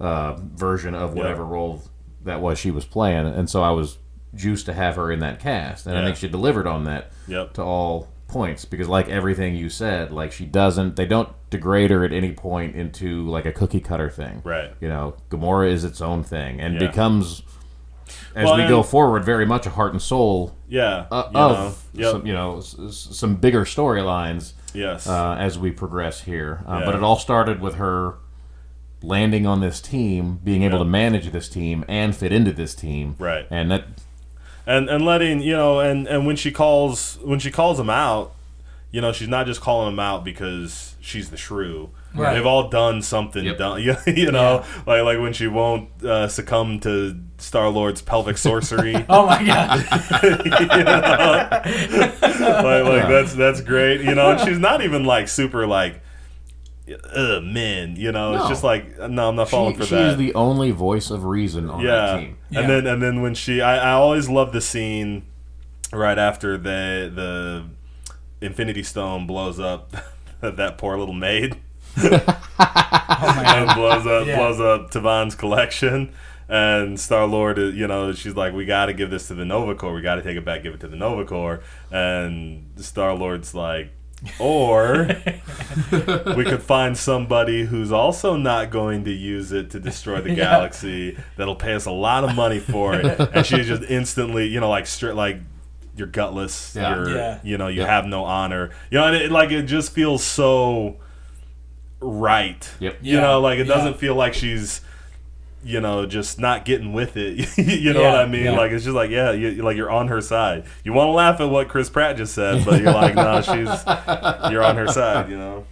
version of whatever role that was she was playing. And so I was juiced to have her in that cast, and I think she delivered on that to all points, because like everything you said, like they don't degrade her at any point into like a cookie cutter thing, right? You know, Gamora is its own thing and becomes, as we go forward, very much a heart and soul of some, you know, some bigger storylines as we progress here, but it all started with her landing on this team, being able to manage this team and fit into this team, right? And that And letting, you know, and when she calls him out, you know, she's not just calling him out because she's the shrew. Right. They've all done something dumb, you know, like when she won't succumb to Star-Lord's pelvic sorcery. Oh my god! You know? That's great, you know. And she's not even like super like, men, you know. It's just like, no, I'm not falling for that. She is the only voice of reason on that team. And then when I always love the scene right after the Infinity Stone blows up that poor little maid. And blows up Tavon's collection. And Star-Lord, you know, she's like, we got to give this to the Nova Corps. We got to take it back, give it to the Nova Corps. And Star-Lord's like, or we could find somebody who's also not going to use it to destroy the galaxy, that'll pay us a lot of money for it. And she's just instantly, you know, like you're gutless, you know, you have no honor, you know, and it just feels so right. You know, like it doesn't feel like she's, you know, just not getting with it. You know what I mean? Like, it's just like, you're on her side. You want to laugh at what Chris Pratt just said, but you're like, no, you're on her side, you know?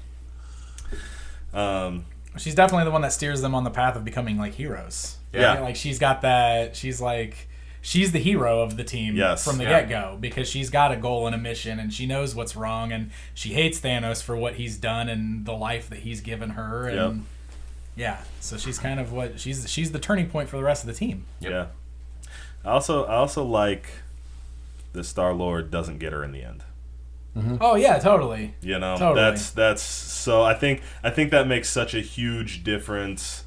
She's definitely the one that steers them on the path of becoming like heroes. Yeah. Right? Like she's got that, she's the hero of the team from the get-go, because she's got a goal and a mission, and she knows what's wrong, and she hates Thanos for what he's done and the life that he's given her. And yeah, so she's kind of she's the turning point for the rest of the team. Yeah. I also like that Star-Lord doesn't get her in the end. Mm-hmm. Oh yeah, totally. You know, that's so I think that makes such a huge difference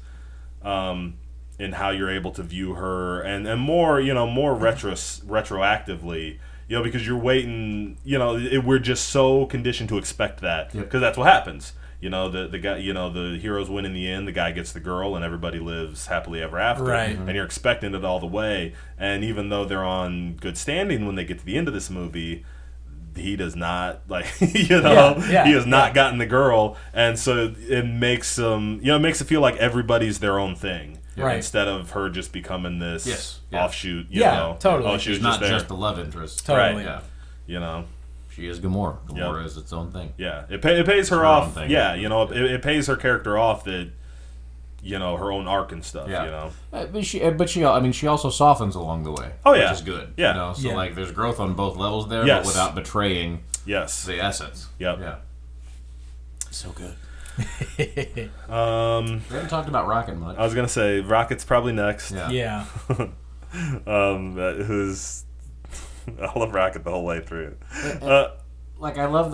in how you're able to view her, and more, you know, more retroactively, you know, because you're waiting, you know, we're just so conditioned to expect that, because that's what happens. You know, the guy, you know, the heroes win in the end, the guy gets the girl, and everybody lives happily ever after. Right. And you're expecting it all the way. And even though they're on good standing when they get to the end of this movie, he does not, like, you know, he has not gotten the girl. And so it makes them, you know, it makes it feel like everybody's their own thing. Right. Instead of her just becoming this offshoot, you yeah, know. totally. Oh, she's not just the love interest. Totally. Right. Yeah. You know. She is Gamora. Gamora is its own thing. Yeah. It pays her off. Yeah, you know, it pays her character off that, her own arc and stuff. Yeah. But she also softens along the way. Oh yeah, which is good. Yeah. So like, there's growth on both levels there, Yes. but without betraying. Yes. The essence. Yep. Yeah. So good. We haven't talked about Rocket much. I was gonna say Rocket's probably next. Yeah. Who's I love Rocket the whole way through. Like, I love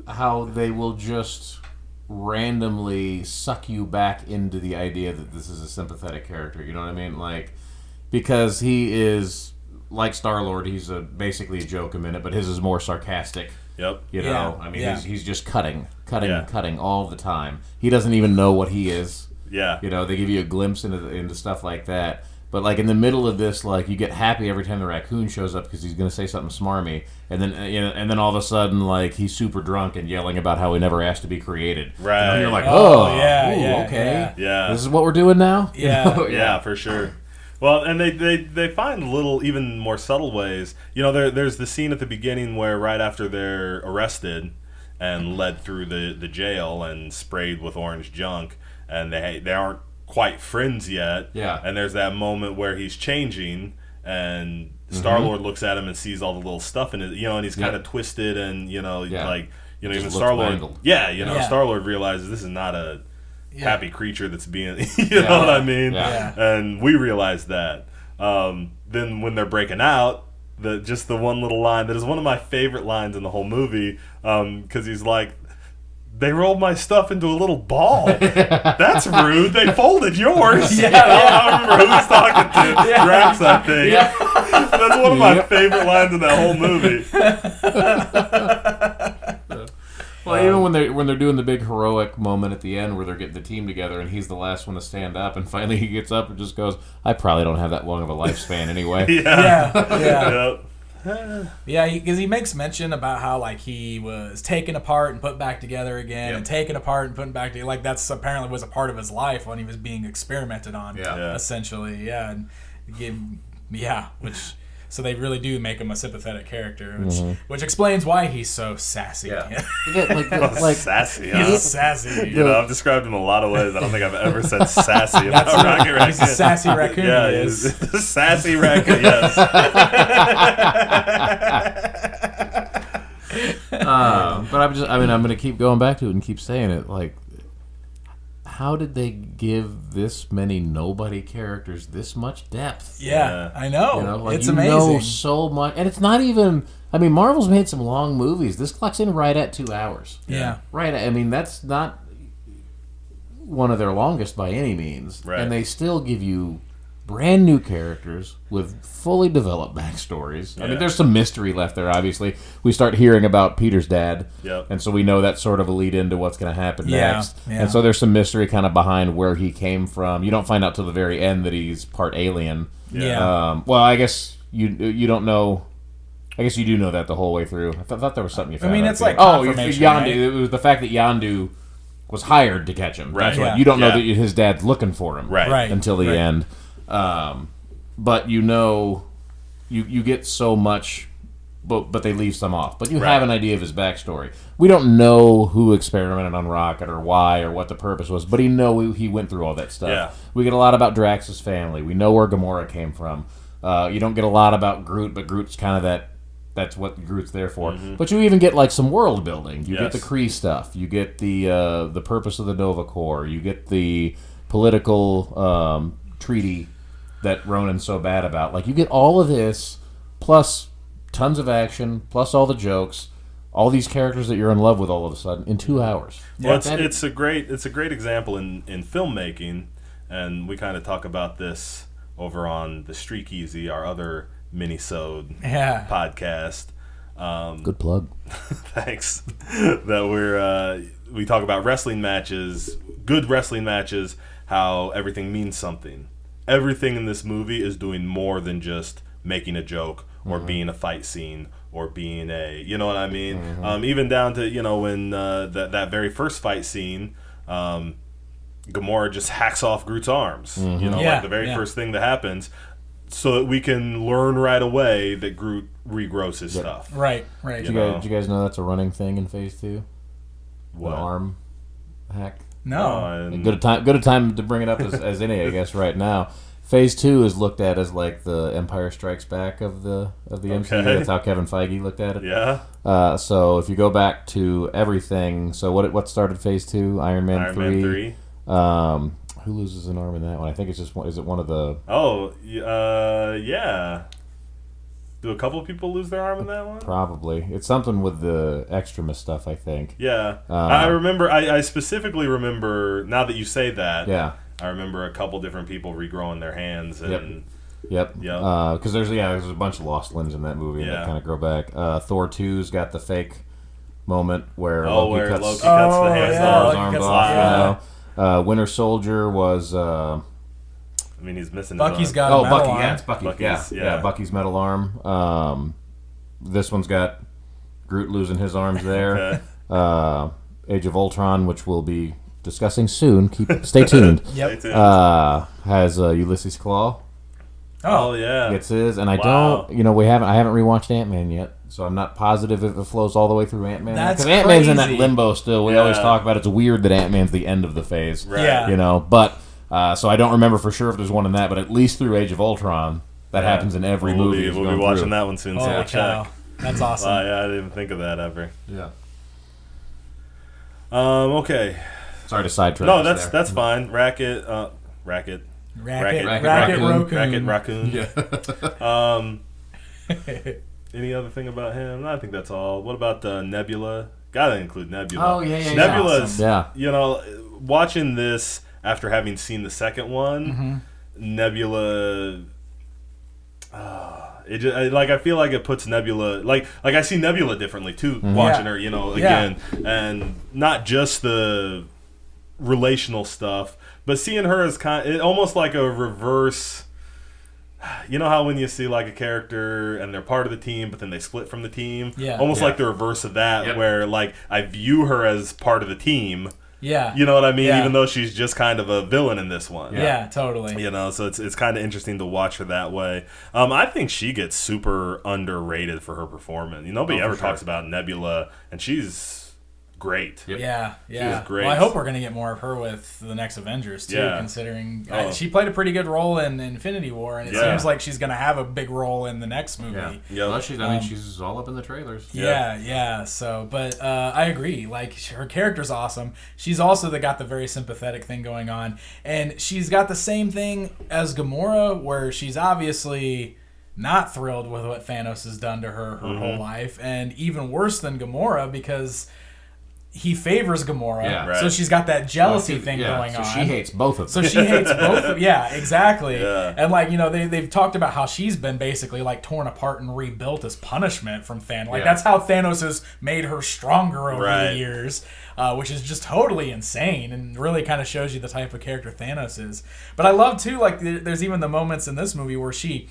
how they will just randomly suck you back into the idea that this is a sympathetic character. You know what I mean? Like, because he is like Star-Lord, he's basically a joke a minute, but his is more sarcastic. Yep. You know, I mean, he's just cutting all the time. He doesn't even know what he is. Yeah. You know, they give you a glimpse into stuff like that. But like, in the middle of this, like, you get happy every time the raccoon shows up because he's going to say something smarmy, and then all of a sudden, like, he's super drunk and yelling about how he never asked to be created. Right. And you're like, okay, yeah. This is what we're doing now. Yeah. Yeah, for sure. Well, and they find little, even more subtle ways. There's the scene at the beginning where right after they're arrested and led through the jail and sprayed with orange junk, and they aren't quite friends yet. Yeah. And there's that moment where he's changing, and Star-Lord looks at him and sees all the little stuff in it, and he's kind of twisted, and even Star-Lord. Star-Lord realizes this is not a happy creature that's being, know what I mean? Yeah. And we realize that. Then when they're breaking out, the one little line that is one of my favorite lines in the whole movie, because he's like, they rolled my stuff into a little ball. That's rude. They folded yours. I don't remember who he's talking to. Drax, I think. Yeah. That's one of my favorite lines in that whole movie. Well, even when they're doing the big heroic moment at the end where they're getting the team together and he's the last one to stand up, and finally he gets up and just goes, "I probably don't have that long of a lifespan anyway." Yeah, because he makes mention about how, like, he was taken apart and put back together again, and taken apart and put back together. Like, that's apparently was a part of his life when he was being experimented on, essentially. So they really do make him a sympathetic character, which explains why he's so sassy. Yeah. Sassy, huh? He's sassy. I've described him in a lot of ways. I don't think I've ever said sassy about Rocket Raccoon. He's a sassy raccoon. Yeah, he's a sassy raccoon, yes. But I'm going to keep going back to it and keep saying it. Like, how did they give this many nobody characters this much depth? Yeah. I know. It's you amazing. Know so much, and it's not even. I mean, Marvel's made some long movies. This clocks in right at 2 hours. Yeah. Right. I mean, that's not one of their longest by any means, right. And they still give you brand new characters with fully developed backstories. Yeah. I mean, there's some mystery left there, obviously. We start hearing about Peter's dad, and so we know that's sort of a lead into what's going to happen next. Yeah. And so there's some mystery kind of behind where he came from. You don't find out till the very end that he's part alien. Yeah. Well, I guess you don't know. I guess you do know that the whole way through. I thought there was something you found out. I mean, it's like confirmation, Yondu. Right? It was the fact that Yondu was hired to catch him. Right. That's what you don't know that his dad's looking for him. Right. Until the end. But you get so much, but they leave some off. But you have an idea of his backstory. We don't know who experimented on Rocket or why or what the purpose was, but he went through all that stuff. Yeah. We get a lot about Drax's family. We know where Gamora came from. You don't get a lot about Groot, but Groot's kind of that's what Groot's there for. Mm-hmm. But you even get like some world building. You get the Kree stuff. You get the purpose of the Nova Corps. You get the political treaty that Ronan's so bad about. Like, you get all of this, plus tons of action, plus all the jokes, all these characters that you're in love with all of a sudden in 2 hours. Well, it's a great example in filmmaking, and we kind of talk about this over on the Streak Easy, our other mini-sode podcast. Good plug. Thanks. That we talk about wrestling matches, good wrestling matches, how everything means something. Everything in this movie is doing more than just making a joke or being a fight scene or being you know what I mean? Even down to, when that very first fight scene, Gamora just hacks off Groot's arms. Like the very first thing that happens, so that we can learn right away that Groot regrows his stuff. Right. Did you guys know that's a running thing in Phase 2? What? The arm hack? No. Good a time to bring it up as any, I guess, right now. Phase 2 is looked at as like the Empire Strikes Back of the MCU. That's how Kevin Feige looked at it. Yeah. So if you go back to everything, so what started Phase 2? Iron Man 3. Who loses an arm in that one? I think it's just one. Is it one of the? Oh, yeah. Do a couple of people lose their arm in that one? Probably. It's something with the Extremis stuff, I think. Yeah. I remember. I specifically remember. Now that you say that. Yeah. I remember a couple different people regrowing their hands and. Yep. Because there's a bunch of lost limbs in that movie that kind of grow back. Thor 2's got the fake moment where Loki cuts the hands off, arms off. Winter Soldier was. I mean, he's missing. Bucky's got a metal arm. Yeah, it's Bucky. Bucky's metal arm. This one's got Groot losing his arms there. Okay. Age of Ultron, which we'll be discussing soon. Stay tuned. Yep. Has Ulysses Claw. Oh yeah. Gets his, and I don't. I haven't rewatched Ant-Man yet, so I'm not positive if it flows all the way through Ant-Man. That's because Ant-Man's in that crazy. limbo still. We always talk about it's weird that Ant-Man's the end of the phase. Right. Yeah. But so I don't remember for sure if there's one in that, but at least through Age of Ultron, that happens in every movie. We'll be watching that one soon. So we'll check. That's awesome. Yeah, I didn't even think of that ever. Yeah. Okay. Sorry to sidetrack. No, that's fine. Racket Raccoon. Yeah. Any other thing about him? I think that's all. What about Nebula? Gotta include Nebula. Oh yeah. Nebula's. Awesome. Watching this after having seen the second one, Nebula. I feel like it puts Nebula like I see Nebula differently too. Watching her, again, and not just the relational stuff, but seeing her as almost like a reverse. You know how when you see like a character and they're part of the team, but then they split from the team? Yeah. Almost like the reverse of that, where like I view her as part of the team. Yeah. You know what I mean? Yeah. Even though she's just kind of a villain in this one. Yeah, totally. So it's kind of interesting to watch her that way. I think she gets super underrated for her performance. Nobody ever talks about Nebula, and she's great. Yep. Yeah. She's great. Well, I hope we're going to get more of her with the next Avengers, too, considering she played a pretty good role in Infinity War, and it seems like she's going to have a big role in the next movie. Yeah. Well, she's all up in the trailers. Yeah. So, but I agree. Like, her character's awesome. She's also got the very sympathetic thing going on, and she's got the same thing as Gamora, where she's obviously not thrilled with what Thanos has done to her whole life, and even worse than Gamora, because he favors Gamora, so she's got that jealousy thing going on. So she hates both of them. So she hates both of exactly. Yeah. And they've talked about how she's been basically like torn apart and rebuilt as punishment from Thanos. That's how Thanos has made her stronger over the years, which is just totally insane and really kind of shows you the type of character Thanos is. But I love too, like there's even the moments in this movie where she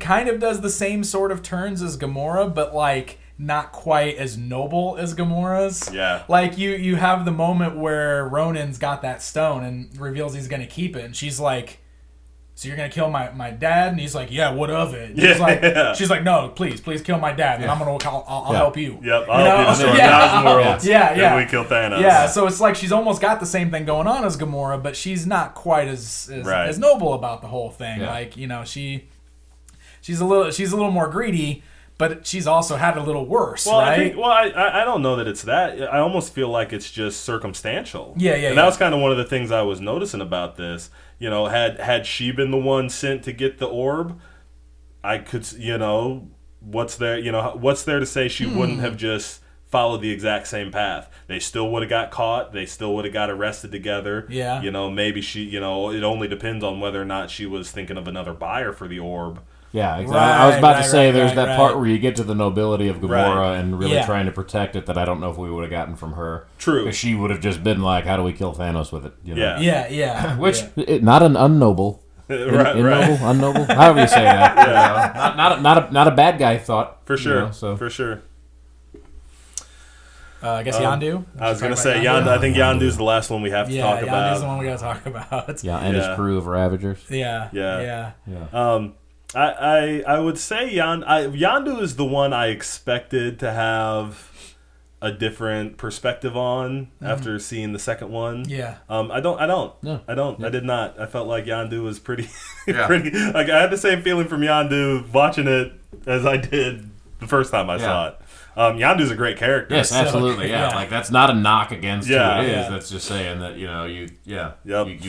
kind of does the same sort of turns as Gamora, but like not quite as noble as Gamora's. Yeah. Like you have the moment where Ronan's got that stone and reveals he's going to keep it, and she's like, "So you're going to kill my dad?" And he's like, "Yeah, what of it?" She's like, "No, please kill my dad, and I'll help you." Yep, I'll help you destroy 1,000 worlds. Yeah. We kill Thanos. Yeah, so it's like she's almost got the same thing going on as Gamora, but she's not quite as noble about the whole thing. Yeah. Like, she's a little more greedy, but she's also had it a little worse, right? I don't know that it's that. I almost feel like it's just circumstantial. Yeah. And that was kind of one of the things I was noticing about this. Had she been the one sent to get the orb, I could, what's there to say she wouldn't have just followed the exact same path? They still would have got caught. They still would have got arrested together. Yeah. Maybe she, it only depends on whether or not she was thinking of another buyer for the orb. Yeah, exactly. I was about to say there's that part where you get to the nobility of Gamora and really trying to protect it that I don't know if we would have gotten from her. True. Because she would have just been like, how do we kill Thanos with it? Yeah. Which, not an unnoble. Unnoble? However you say that. Not a bad guy thought. For sure. For sure. I guess Yondu? I was going to say Yondu. I think Yondu's the last one we have to talk about. Yeah, Yondu's the one we got to talk about. Yeah, and his crew of Ravagers. Yeah. I would say Yondu is the one I expected to have a different perspective on after seeing the second one. Yeah. I don't. No. I don't. Yeah. I did not. I felt like Yondu was pretty, Yeah. pretty. Like I had the same feeling from Yondu watching it as I did the first time I saw it. Yondu's a great character. Yes, absolutely. Yeah. Like that's not a knock against who it is. Yeah. That's just saying that you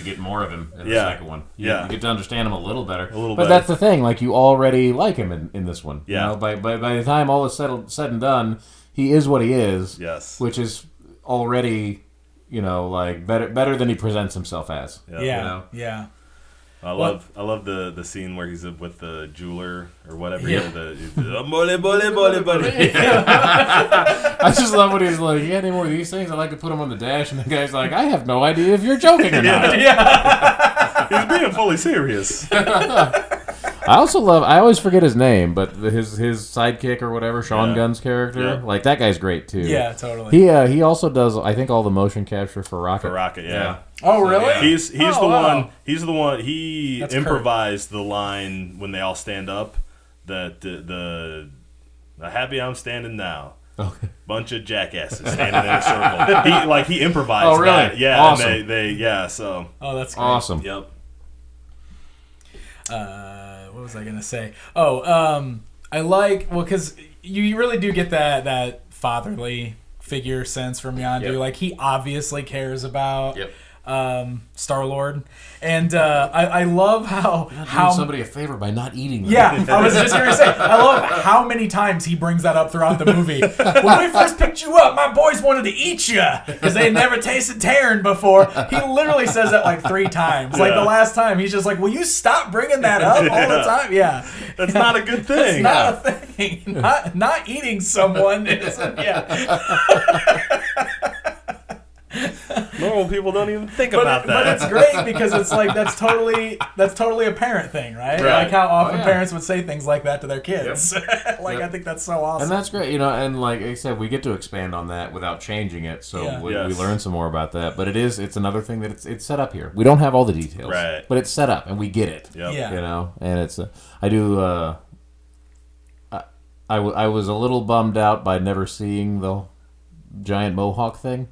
get more of him in the Yeah. second one. You get to understand him a little better. little but better. that's the thing. Like you already like him in this one. Yeah. You know, by the time all is said and done, he is what he is. Yes. Which is already, like better than he presents himself as. Yeah. Yeah. You know? Yeah. I love the scene where he's with the jeweler or whatever. Yeah. Mole, mole, mole, mole. I just love when he's like, "You got any more of these things? I'd like to put them on the dash." And the guy's like, "I have no idea if you're joking or not." He's being fully serious. I always forget his name, but his sidekick or whatever, Sean Gunn's character, like that guy's great too. Yeah, totally. He also does, I think, all the motion capture for Rocket. Yeah. Oh, really? Yeah. He's the wow. one. He's the one. He That's improvised the line when they all stand up. That the happy I'm standing now. Okay. Bunch of jackasses standing in a circle. He improvised. Oh, really? That. Yeah. Awesome. And so. Oh, that's great. Awesome. Yep. What was I gonna say? I like because you really do get that fatherly figure sense from Yondu. Yep. Like he obviously cares about Yep. Star-Lord, and I love how Doing somebody a favor by not eating them. Yeah, I was just going to say, I love how many times he brings that up throughout the movie. When we first picked you up, my boys wanted to eat you because they had never tasted Terran before. He literally says that like 3 times. Like the last time, he's just like, will you stop bringing that up all the time? Yeah. That's not a good thing. It's not a thing. Not eating someone is, Normal people don't even think about that. But it's great because it's like that's totally a parent thing, right? Right. Like how often Oh, yeah. parents would say things like that to their kids. I think that's so awesome. And that's great, and like I said, we get to expand on that without changing it, so Yeah. we Yes. learn some more about that. But it's another thing that it's set up here. We don't have all the details, Right. but it's set up, and we get it. Yep. Yeah. And it's I do. I was a little bummed out by never seeing the giant mohawk thing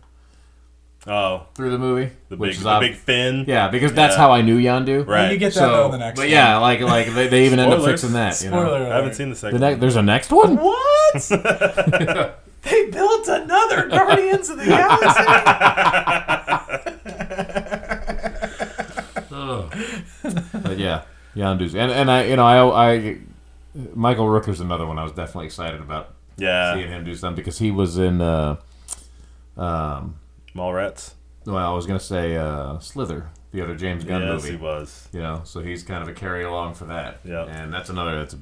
Oh, through the movie, the which big fin. Yeah, because that's Yeah. how I knew Yondu. Right. You get that though in the next but one. yeah, like they even end up Spoilers. fixing that. Spoiler alert. I haven't seen the second. There's a next one. What? They built another Guardians of the Galaxy? But yeah, Yondu's and I Michael Rooker's another one I was definitely excited about seeing him do something because he was in Mallrats. well, I was gonna say Slither, the other James Gunn Yes, movie. he was. So he's kind of a carry along for that. Yep. And that's a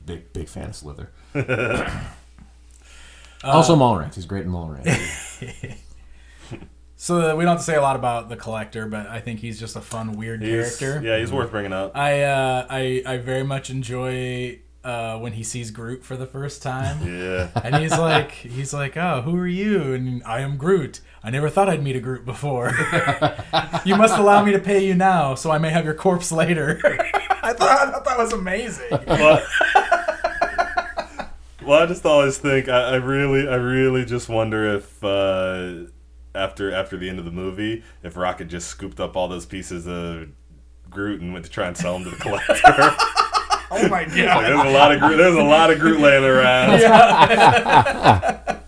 big fan of Slither. Also Mallrats. He's great in Mallrats. So we don't have to say a lot about the Collector, but I think he's just a fun, weird character. Yeah, he's worth bringing up. I very much enjoy when he sees Groot for the first time. Yeah. And he's like, oh, who are you? And I am Groot. I never thought I'd meet a Groot before. You must allow me to pay you now, so I may have your corpse later. I thought that was amazing. Well, I just always think I really just wonder if after the end of the movie, if Rocket just scooped up all those pieces of Groot and went to try and sell them to the Collector. Oh my god! Like, there's a lot of Groot laying around. Yeah.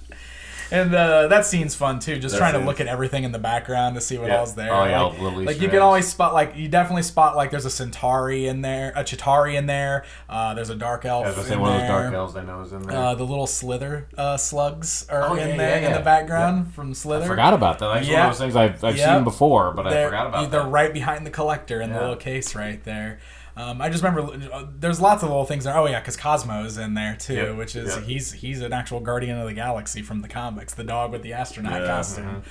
And that scene's fun too. Just That trying to scene. look at everything in the background to see what Yeah. all's there. Oh, yeah, like, little Easter like you can eggs. always spot you definitely spot there's a Centauri in there, a Chitauri in there. There's a dark elf. I was gonna say in one of there. those dark elves I know is in there. The little Slither slugs are yeah, in there yeah, in the yeah. background from Slither. I forgot about that. That's one of those things I've seen before, but I forgot about They're that. right behind the Collector in the little case right there. I just remember there's lots of little things there. Oh yeah, because Cosmo's in there too, Yep, which is yep. he's an actual Guardian of the Galaxy from the comics, the dog with the astronaut costume.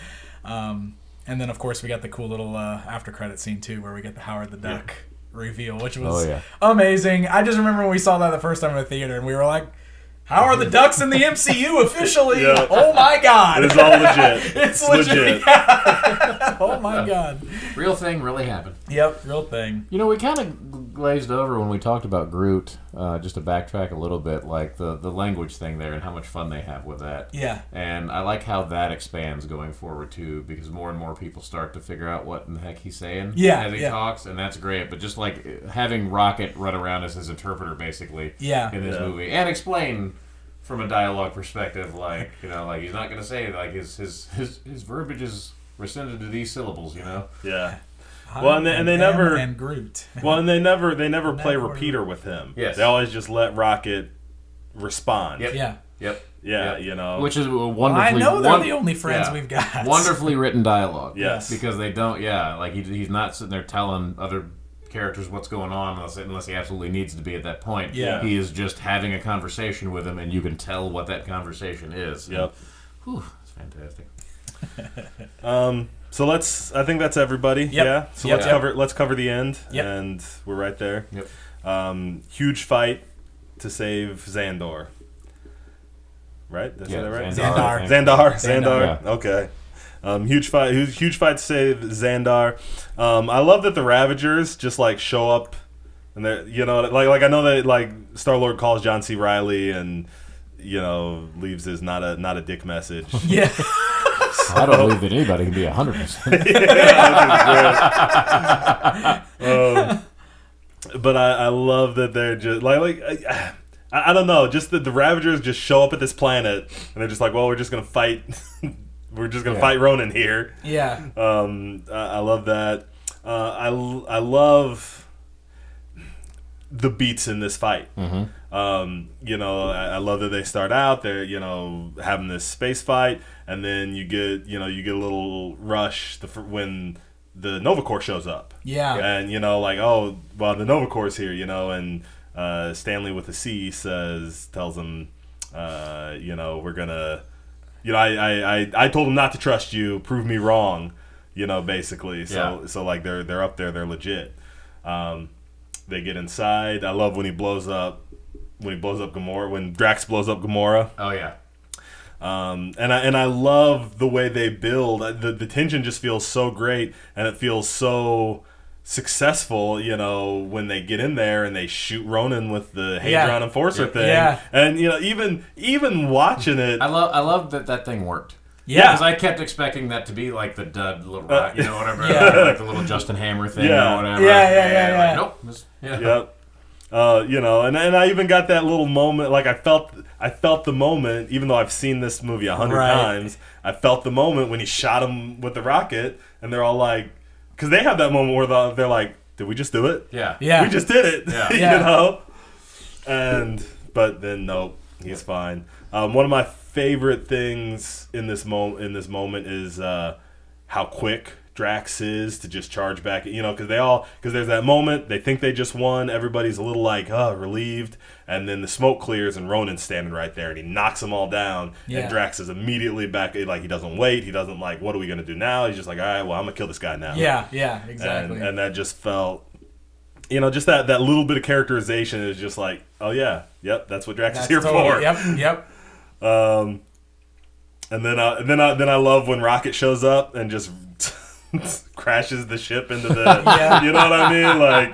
And then of course we got the cool little after credit scene too, where we get the Howard the Duck reveal, which was amazing. I just remember when we saw that the first time in the theater, and we were like, "How are the Ducks in the MCU officially?" Yeah. Oh my god! It's all legit. It's legit. Yeah. Oh my god! Real thing really happened. Yep, real thing. You know, we kind of glazed over when we talked about Groot, just to backtrack a little bit, like the language thing there and how much fun they have with that. Yeah. And I like how that expands going forward, too, because more and more people start to figure out what in the heck he's saying as he talks, and that's great. But just like having Rocket run around as his interpreter, basically, in this movie, and explain from a dialogue perspective, like, you know, like he's not going to say, like, his verbiage is rescinded to these syllables, you know? Yeah. Well, and they never and Groot. Well, and they never play repeater with him. Yes. They always just let Rocket respond. Yeah. Yeah, you know. Which is a wonderfully... I know they're the only friends we've got. Wonderfully written dialogue. Yes. Because they don't, like he's not sitting there telling other characters what's going on unless he absolutely needs to be at that point. Yeah. He is just having a conversation with him, and you can tell what that conversation is. Yep. Whew, it's fantastic. So I think that's everybody. Yep. Yeah. So let's cover the end. Yep. And we're right there. Yep. Huge fight to save Xandor. Right? Did I say that right? Xandar. Yeah. Okay. Huge fight to save Xandar. I love that the Ravagers just like show up, and they're, you know, like I know that like Star-Lord calls John C. Reilly and, you know, leaves his not a dick message. Yeah. I don't believe that anybody can be 100%. But I love that they're just like I don't know, just that the Ravagers just show up at this planet and they're just like, well, we're just gonna fight. We're just gonna fight Ronan here. Yeah. I love that. I love the beats in this fight. Mm-hmm. You know, I love that they start out, they're, you know, having this space fight, and then you get a little rush when the Nova Corps shows up. Yeah. And, you know, like, oh, well, the Nova Corps is here, you know, and Stanley with a C tells him, you know, we're gonna, you know, I told him not to trust you, prove me wrong, you know, basically. So like they're up there, they're legit. They get inside. I love when he blows up Gamora, when Drax blows up Gamora. Oh yeah. And I love the way they build. The tension just feels so great, and it feels so successful, you know, when they get in there and they shoot Ronan with the Hadron Enforcer thing. Yeah. And, you know, even watching it, I love that thing worked. Yeah. Because I kept expecting that to be like the dud little rock, you know, whatever, like the little Justin Hammer thing or whatever. Yeah. Like, nope. Yep. You know, and I even got that little moment, like I felt the moment, even though I've seen this movie 100 times, I felt the moment when he shot him with the rocket, and they're all like, because they have that moment where they're like, did we just do it? Yeah. We just did it. Yeah. You know? But then nope, he's fine. One of my favorite things in this moment is how quick Drax is to just charge back, you know, because there's that moment, they think they just won, everybody's a little like, relieved, and then the smoke clears and Ronan's standing right there and he knocks them all down, and Drax is immediately back, like he doesn't wait, he doesn't like, what are we going to do now? He's just like, all right, well, I'm going to kill this guy now. Yeah, exactly. And that just felt, you know, just that little bit of characterization is just like, oh yeah, yep, that's what Drax is here for. Yep. And then I love when Rocket shows up and just crashes the ship into the you know what I mean, like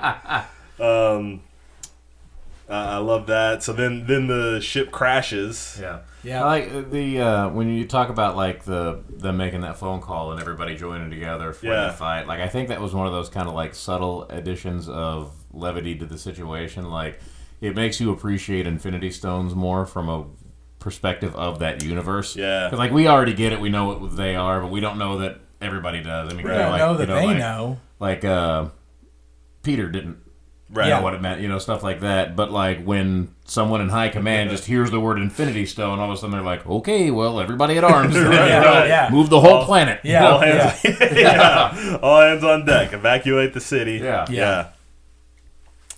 I love that. So then the ship crashes. I like the when you talk about like them making that phone call and everybody joining together for the fight, like I think that was one of those kind of like subtle additions of levity to the situation. Like it makes you appreciate Infinity Stones more from a perspective of that universe. Because like we already get it, we know what they are, but we don't know that everybody does. I mean, we don't know that they know. Like Peter didn't know what it meant, you know, stuff like that. But like when someone in high command just hears the word Infinity Stone, all of a sudden they're like, okay, well, everybody at arms, move the whole planet. All hands on deck, evacuate the city. Yeah.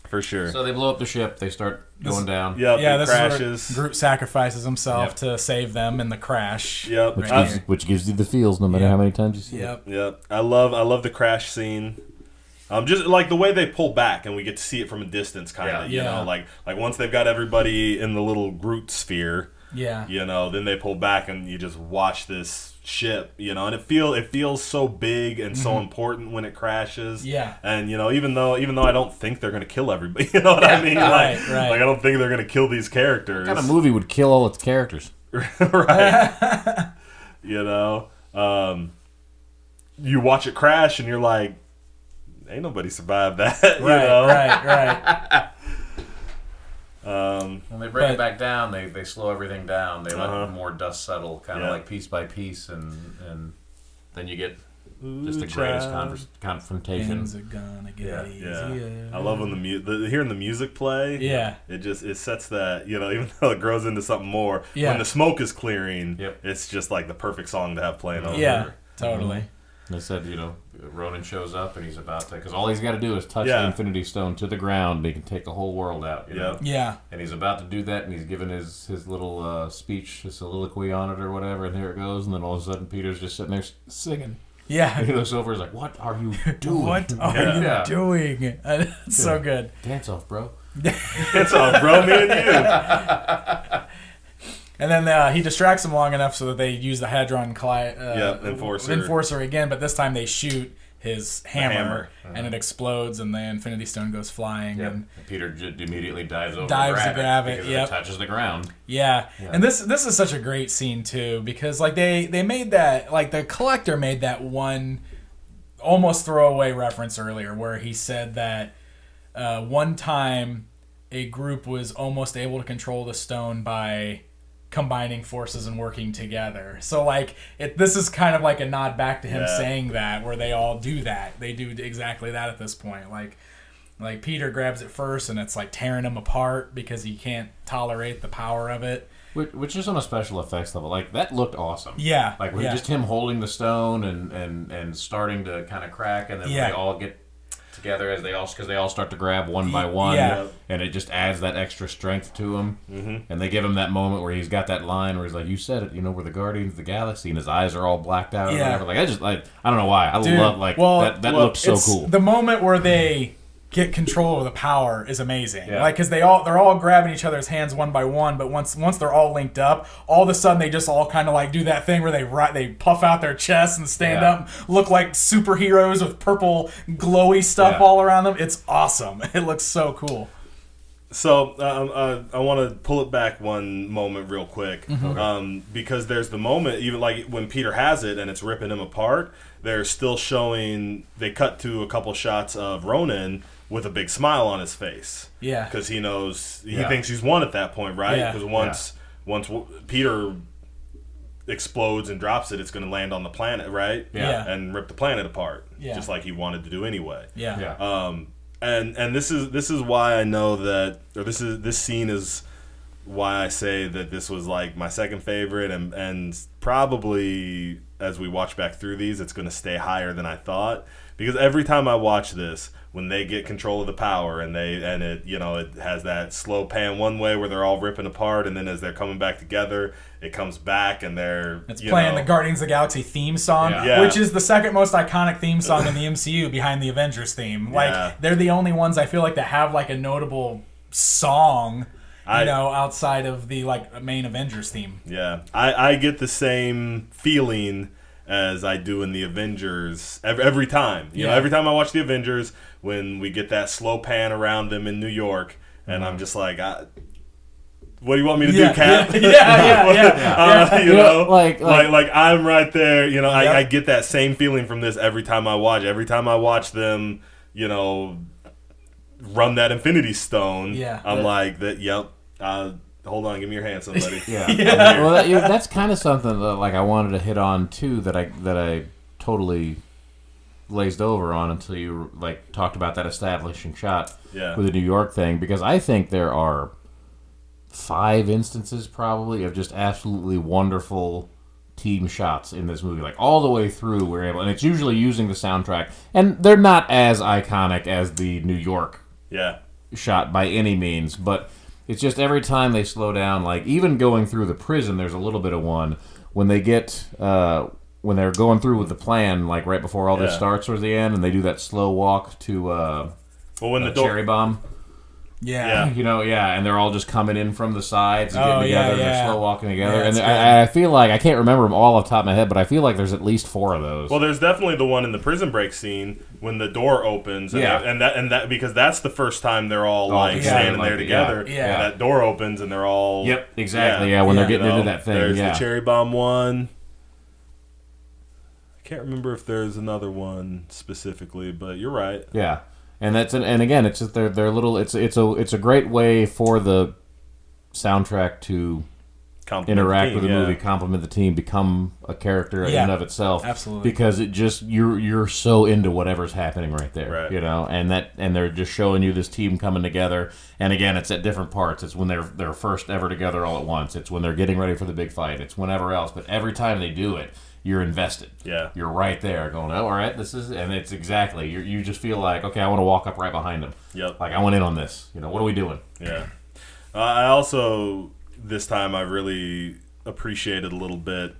For sure. So they blow up the ship. They start going down. This crashes. Is where Groot sacrifices himself to save them in the crash. Which gives you the feels no matter how many times you see it. Yep. I love the crash scene. Just like the way they pull back and we get to see it from a distance, kind of. You know, like once they've got everybody in the little Groot sphere. Yeah. Then they pull back and you just watch this ship, and it feels so big and so important when it crashes. Yeah. And even though I don't think they're gonna kill everybody, you know what I mean? Right. Like I don't think they're gonna kill these characters. What kind of movie would kill all its characters? Right. You watch it crash and you're like, ain't nobody survived that. Right. When they bring it back down, they slow everything down. They let more dust settle, kind of like piece by piece, and then you get just the greatest confrontation. Things are gonna get easier. I love when hearing the music play. Yeah, it sets that, even though it grows into something more. Yeah. When the smoke is clearing, it's just like the perfect song to have playing over. Yeah, totally. They said, Ronan shows up and he's about to, because all he's got to do is touch the Infinity Stone to the ground and he can take the whole world out. Yeah. And he's about to do that and he's giving his little speech, his soliloquy on it or whatever, and here it goes. And then all of a sudden Peter's just sitting there singing. Yeah. And he looks over and he's like, what are you doing? What are you doing? It's so good. Dance off, bro. Dance off, bro, me and you. And then he distracts them long enough so that they use the Hadron Enforcer again, but this time they shoot his hammer. And it explodes, and the Infinity Stone goes flying. Yep. And Peter immediately dives over to grab it. Because it touches the ground. Yeah. And this is such a great scene too, because like they made that, like the Collector made that one almost throwaway reference earlier where he said that one time a group was almost able to control the stone by combining forces and working together. So like this is kind of like a nod back to him saying that, where they all do that. They do exactly that at this point. Like Peter grabs it first and it's like tearing him apart because he can't tolerate the power of it. Which is on a special effects level. Like that looked awesome. Yeah. Like just him holding the stone and starting to kind of crack, and then when they all get together because they all start to grab one by one, and it just adds that extra strength to him. And they give him that moment where he's got that line where he's like, "You said it, we're the Guardians of the Galaxy," and his eyes are all blacked out. Or whatever. Like I don't know why I love that looked so cool. The moment where they get control of the power is amazing. Like because they're all grabbing each other's hands one by one, but once they're all linked up, all of a sudden they just all kind of like do that thing where they puff out their chests and stand up, look like superheroes with purple glowy stuff all around them. It's awesome. It looks so cool. So I want to pull it back one moment real quick, because there's the moment, even like when Peter has it and it's ripping him apart, they're still showing, they cut to a couple shots of Ronan with a big smile on his face. Yeah. Because he knows, he thinks he's won at that point, right? Because once Peter explodes and drops it, it's going to land on the planet, right? Yeah. And rip the planet apart, just like he wanted to do anyway. Yeah. And this is why I know that, or this scene is why I say that this was like my second favorite, and probably as we watch back through these, it's going to stay higher than I thought, because every time I watch this, when they get control of the power and it has that slow pan one way where they're all ripping apart, and then as they're coming back together, it comes back and it's playing the Guardians of the Galaxy theme song, which is the second most iconic theme song in the MCU behind the Avengers theme. Like they're the only ones I feel like that have like a notable song, outside of the like main Avengers theme. Yeah, I get the same feeling as I do in the Avengers every time. Every time I watch the Avengers, when we get that slow pan around them in New York, and I'm just like, what do you want me to do, Cap? Like I'm right there. I get that same feeling from this every time I watch. Every time I watch them, run that Infinity Stone. I'm like that. Yep. Hold on, give me your hand, somebody. Well, that's kind of something that I wanted to hit on too. That I totally glazed over on until you talked about that establishing shot with the New York thing, because I think there are 5 instances probably of just absolutely wonderful team shots in this movie, all the way through we're able, and it's usually using the soundtrack, and they're not as iconic as the New York shot by any means, but it's just every time they slow down, even going through the prison, there's a little bit of one when they get when they're going through with the plan, right before all this starts towards the end, and they do that slow walk to when the Cherry Bomb. Yeah. You know, and they're all just coming in from the sides and getting together, and they're slow walking together. Yeah, and I feel like, I can't remember them all off the top of my head, but I feel like there's at least 4 of those. Well, there's definitely the one in the prison break scene when the door opens, and that because that's the first time they're all standing there together. Yeah. That door opens and they're all. Yep, exactly. Yeah, when they're getting into that thing. There's the cherry bomb one. I can't remember if there's another one specifically, but you're right. Yeah. And again, it's just they're little. It's a great way for the soundtrack to interact with the movie, complement the team, become a character in and of itself. Absolutely. Because it just you're so into whatever's happening right there, right. You know, and they're just showing you this team coming together. And again, it's at different parts. It's when they're first ever together all at once. It's when they're getting ready for the big fight. It's whenever else. But every time they do it, you're invested. Yeah. You're right there going, oh, all right, this is, and it's exactly, you just feel like, okay, I want to walk up right behind them. Yep. Like, I went in on this. You know, what are we doing? Yeah. I also, this time, I really appreciated a little bit,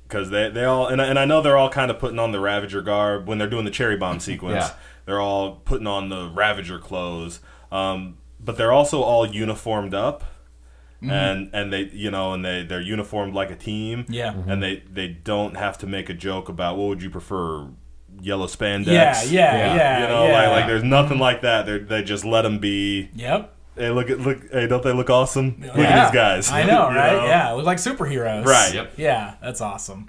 because they all, and I know they're all kind of putting on the Ravager garb when they're doing the cherry bomb sequence. Yeah. They're all putting on the Ravager clothes. But they're also all uniformed up. Mm-hmm. And they, you know, and they're uniformed like a team. Yeah. Mm-hmm. And they don't have to make a joke about, what would you prefer, yellow spandex? Yeah. You know, like there's nothing like that. They just let them be. Yep. Hey, hey, don't they look awesome? Look at these guys. I know, right? know? Yeah, look like superheroes. Right. Yep. Yeah, that's awesome.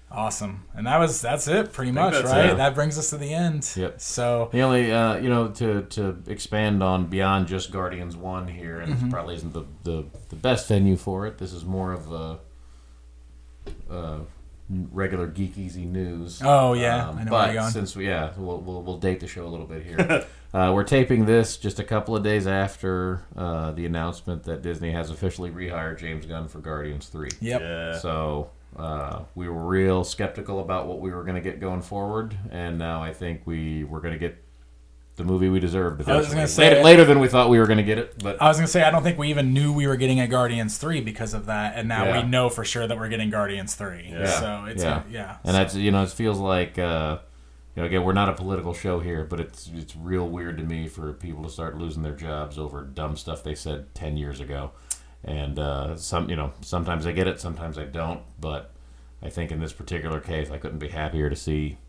Awesome. And that's it pretty much, right? That brings us to the end. Yep. So the only to expand on beyond just Guardians 1 here, and it probably isn't the best venue for it. This is more of a regular Geek Easy news. Oh yeah, I know where you're going. Since we'll date the show a little bit here. We're taping this just a couple of days after the announcement that Disney has officially rehired James Gunn for Guardians 3. Yep. Yeah. So we were real skeptical about what we were going to get going forward, and now I think we're going to get the movie we deserved. I was going to say later than we thought we were going to get it, but I was going to say I don't think we even knew we were getting a Guardians 3 because of that, and now we know for sure that we're getting Guardians 3. Yeah. So it's and that's it feels like again, we're not a political show here, but it's real weird to me for people to start losing their jobs over dumb stuff they said 10 years ago. And sometimes I get it, sometimes I don't. But I think in this particular case, I couldn't be happier to see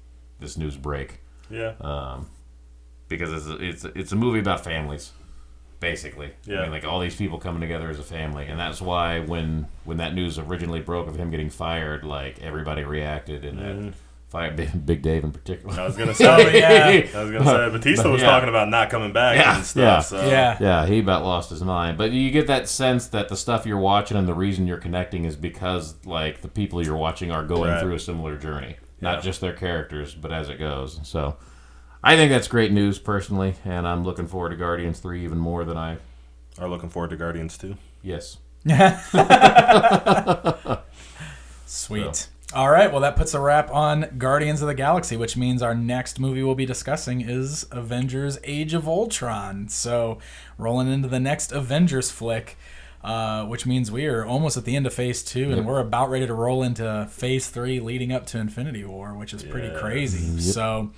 this news break. Yeah. Because it's a movie about families, basically. Yeah. I mean, like all these people coming together as a family, and that's why when that news originally broke of him getting fired, like everybody reacted, and that fired Big Dave in particular. I was gonna say, Batista was talking about not coming back and stuff. He about lost his mind. But you get that sense that the stuff you're watching and the reason you're connecting is because like the people you're watching are going through a similar journey, not just their characters, but as it goes. So I think that's great news personally, and I'm looking forward to Guardians 3 even more than I are looking forward to Guardians 2. Yes. Sweet. So. All right, well, that puts a wrap on Guardians of the Galaxy, which means our next movie we'll be discussing is Avengers Age of Ultron. So, rolling into the next Avengers flick, which means we are almost at the end of Phase 2, and we're about ready to roll into Phase 3 leading up to Infinity War, which is pretty crazy. Yep. So,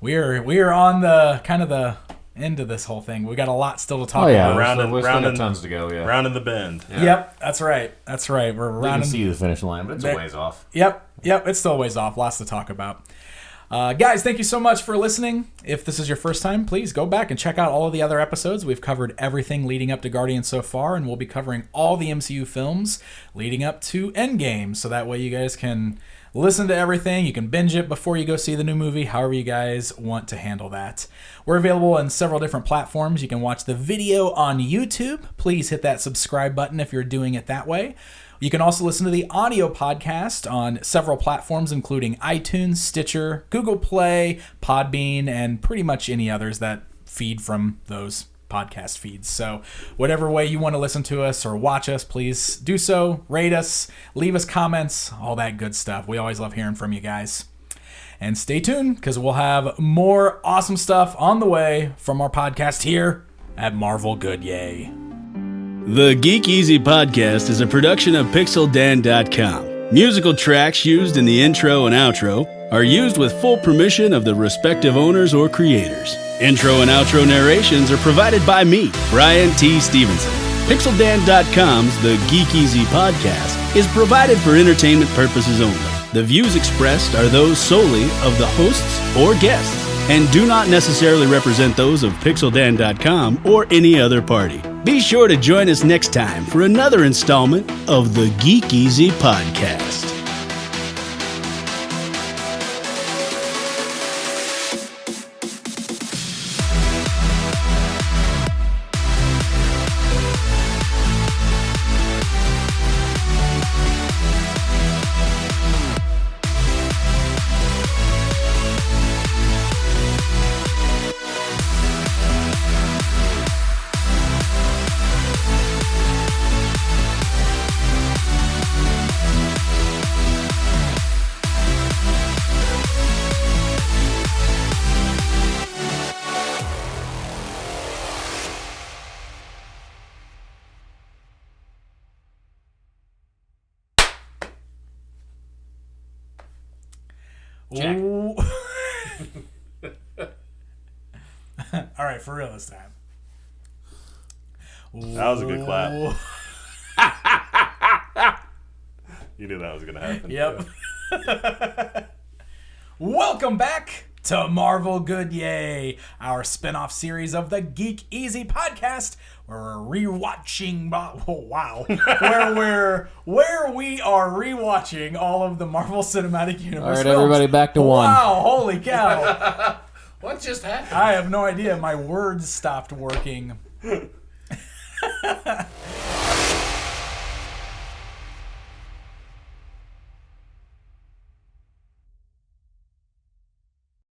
we are on the kind of the end of this whole thing. We got a lot still to talk about. Rounding tons to go. Yeah, rounding the bend. Yeah. Yep, that's right. We're rounding. You can see the finish line, but it's a ways off. Yep, it's still a ways off. Lots to talk about. Guys, thank you so much for listening. If this is your first time, please go back and check out all of the other episodes. We've covered everything leading up to Guardians so far, and we'll be covering all the MCU films leading up to Endgame. So that way you guys can listen to everything. You can binge it before you go see the new movie, however you guys want to handle that. We're available on several different platforms. You can watch the video on YouTube. Please hit that subscribe button if you're doing it that way. You can also listen to the audio podcast on several platforms, including iTunes, Stitcher, Google Play, Podbean, and pretty much any others that feed from those podcast feeds. So whatever way you want to listen to us or watch us, please do so. Rate us, leave us comments, all that good stuff. We always love hearing from you guys. And stay tuned, because we'll have more awesome stuff on the way from our podcast here at Marvel Good Yay. The Geek Easy Podcast is a production of PixelDan.com. Musical tracks used in the intro and outro are used with full permission of the respective owners or creators. Intro and outro narrations are provided by me, Brian T. Stevenson. PixelDan.com's The Geek Easy Podcast is provided for entertainment purposes only. The views expressed are those solely of the hosts or guests and do not necessarily represent those of PixelDan.com or any other party. Be sure to join us next time for another installment of The Geek Easy Podcast. Jack. Ooh. All right, for real this time. That was a good clap. You knew that was going to happen. Yep. Welcome back to Marvel Good Yay, our spin-off series of the Geek Easy Podcast, where we're rewatching. where we are rewatching all of the Marvel Cinematic Universe. All right, films. everybody, back to one. Wow! Holy cow! What just happened? I have no idea. My words stopped working.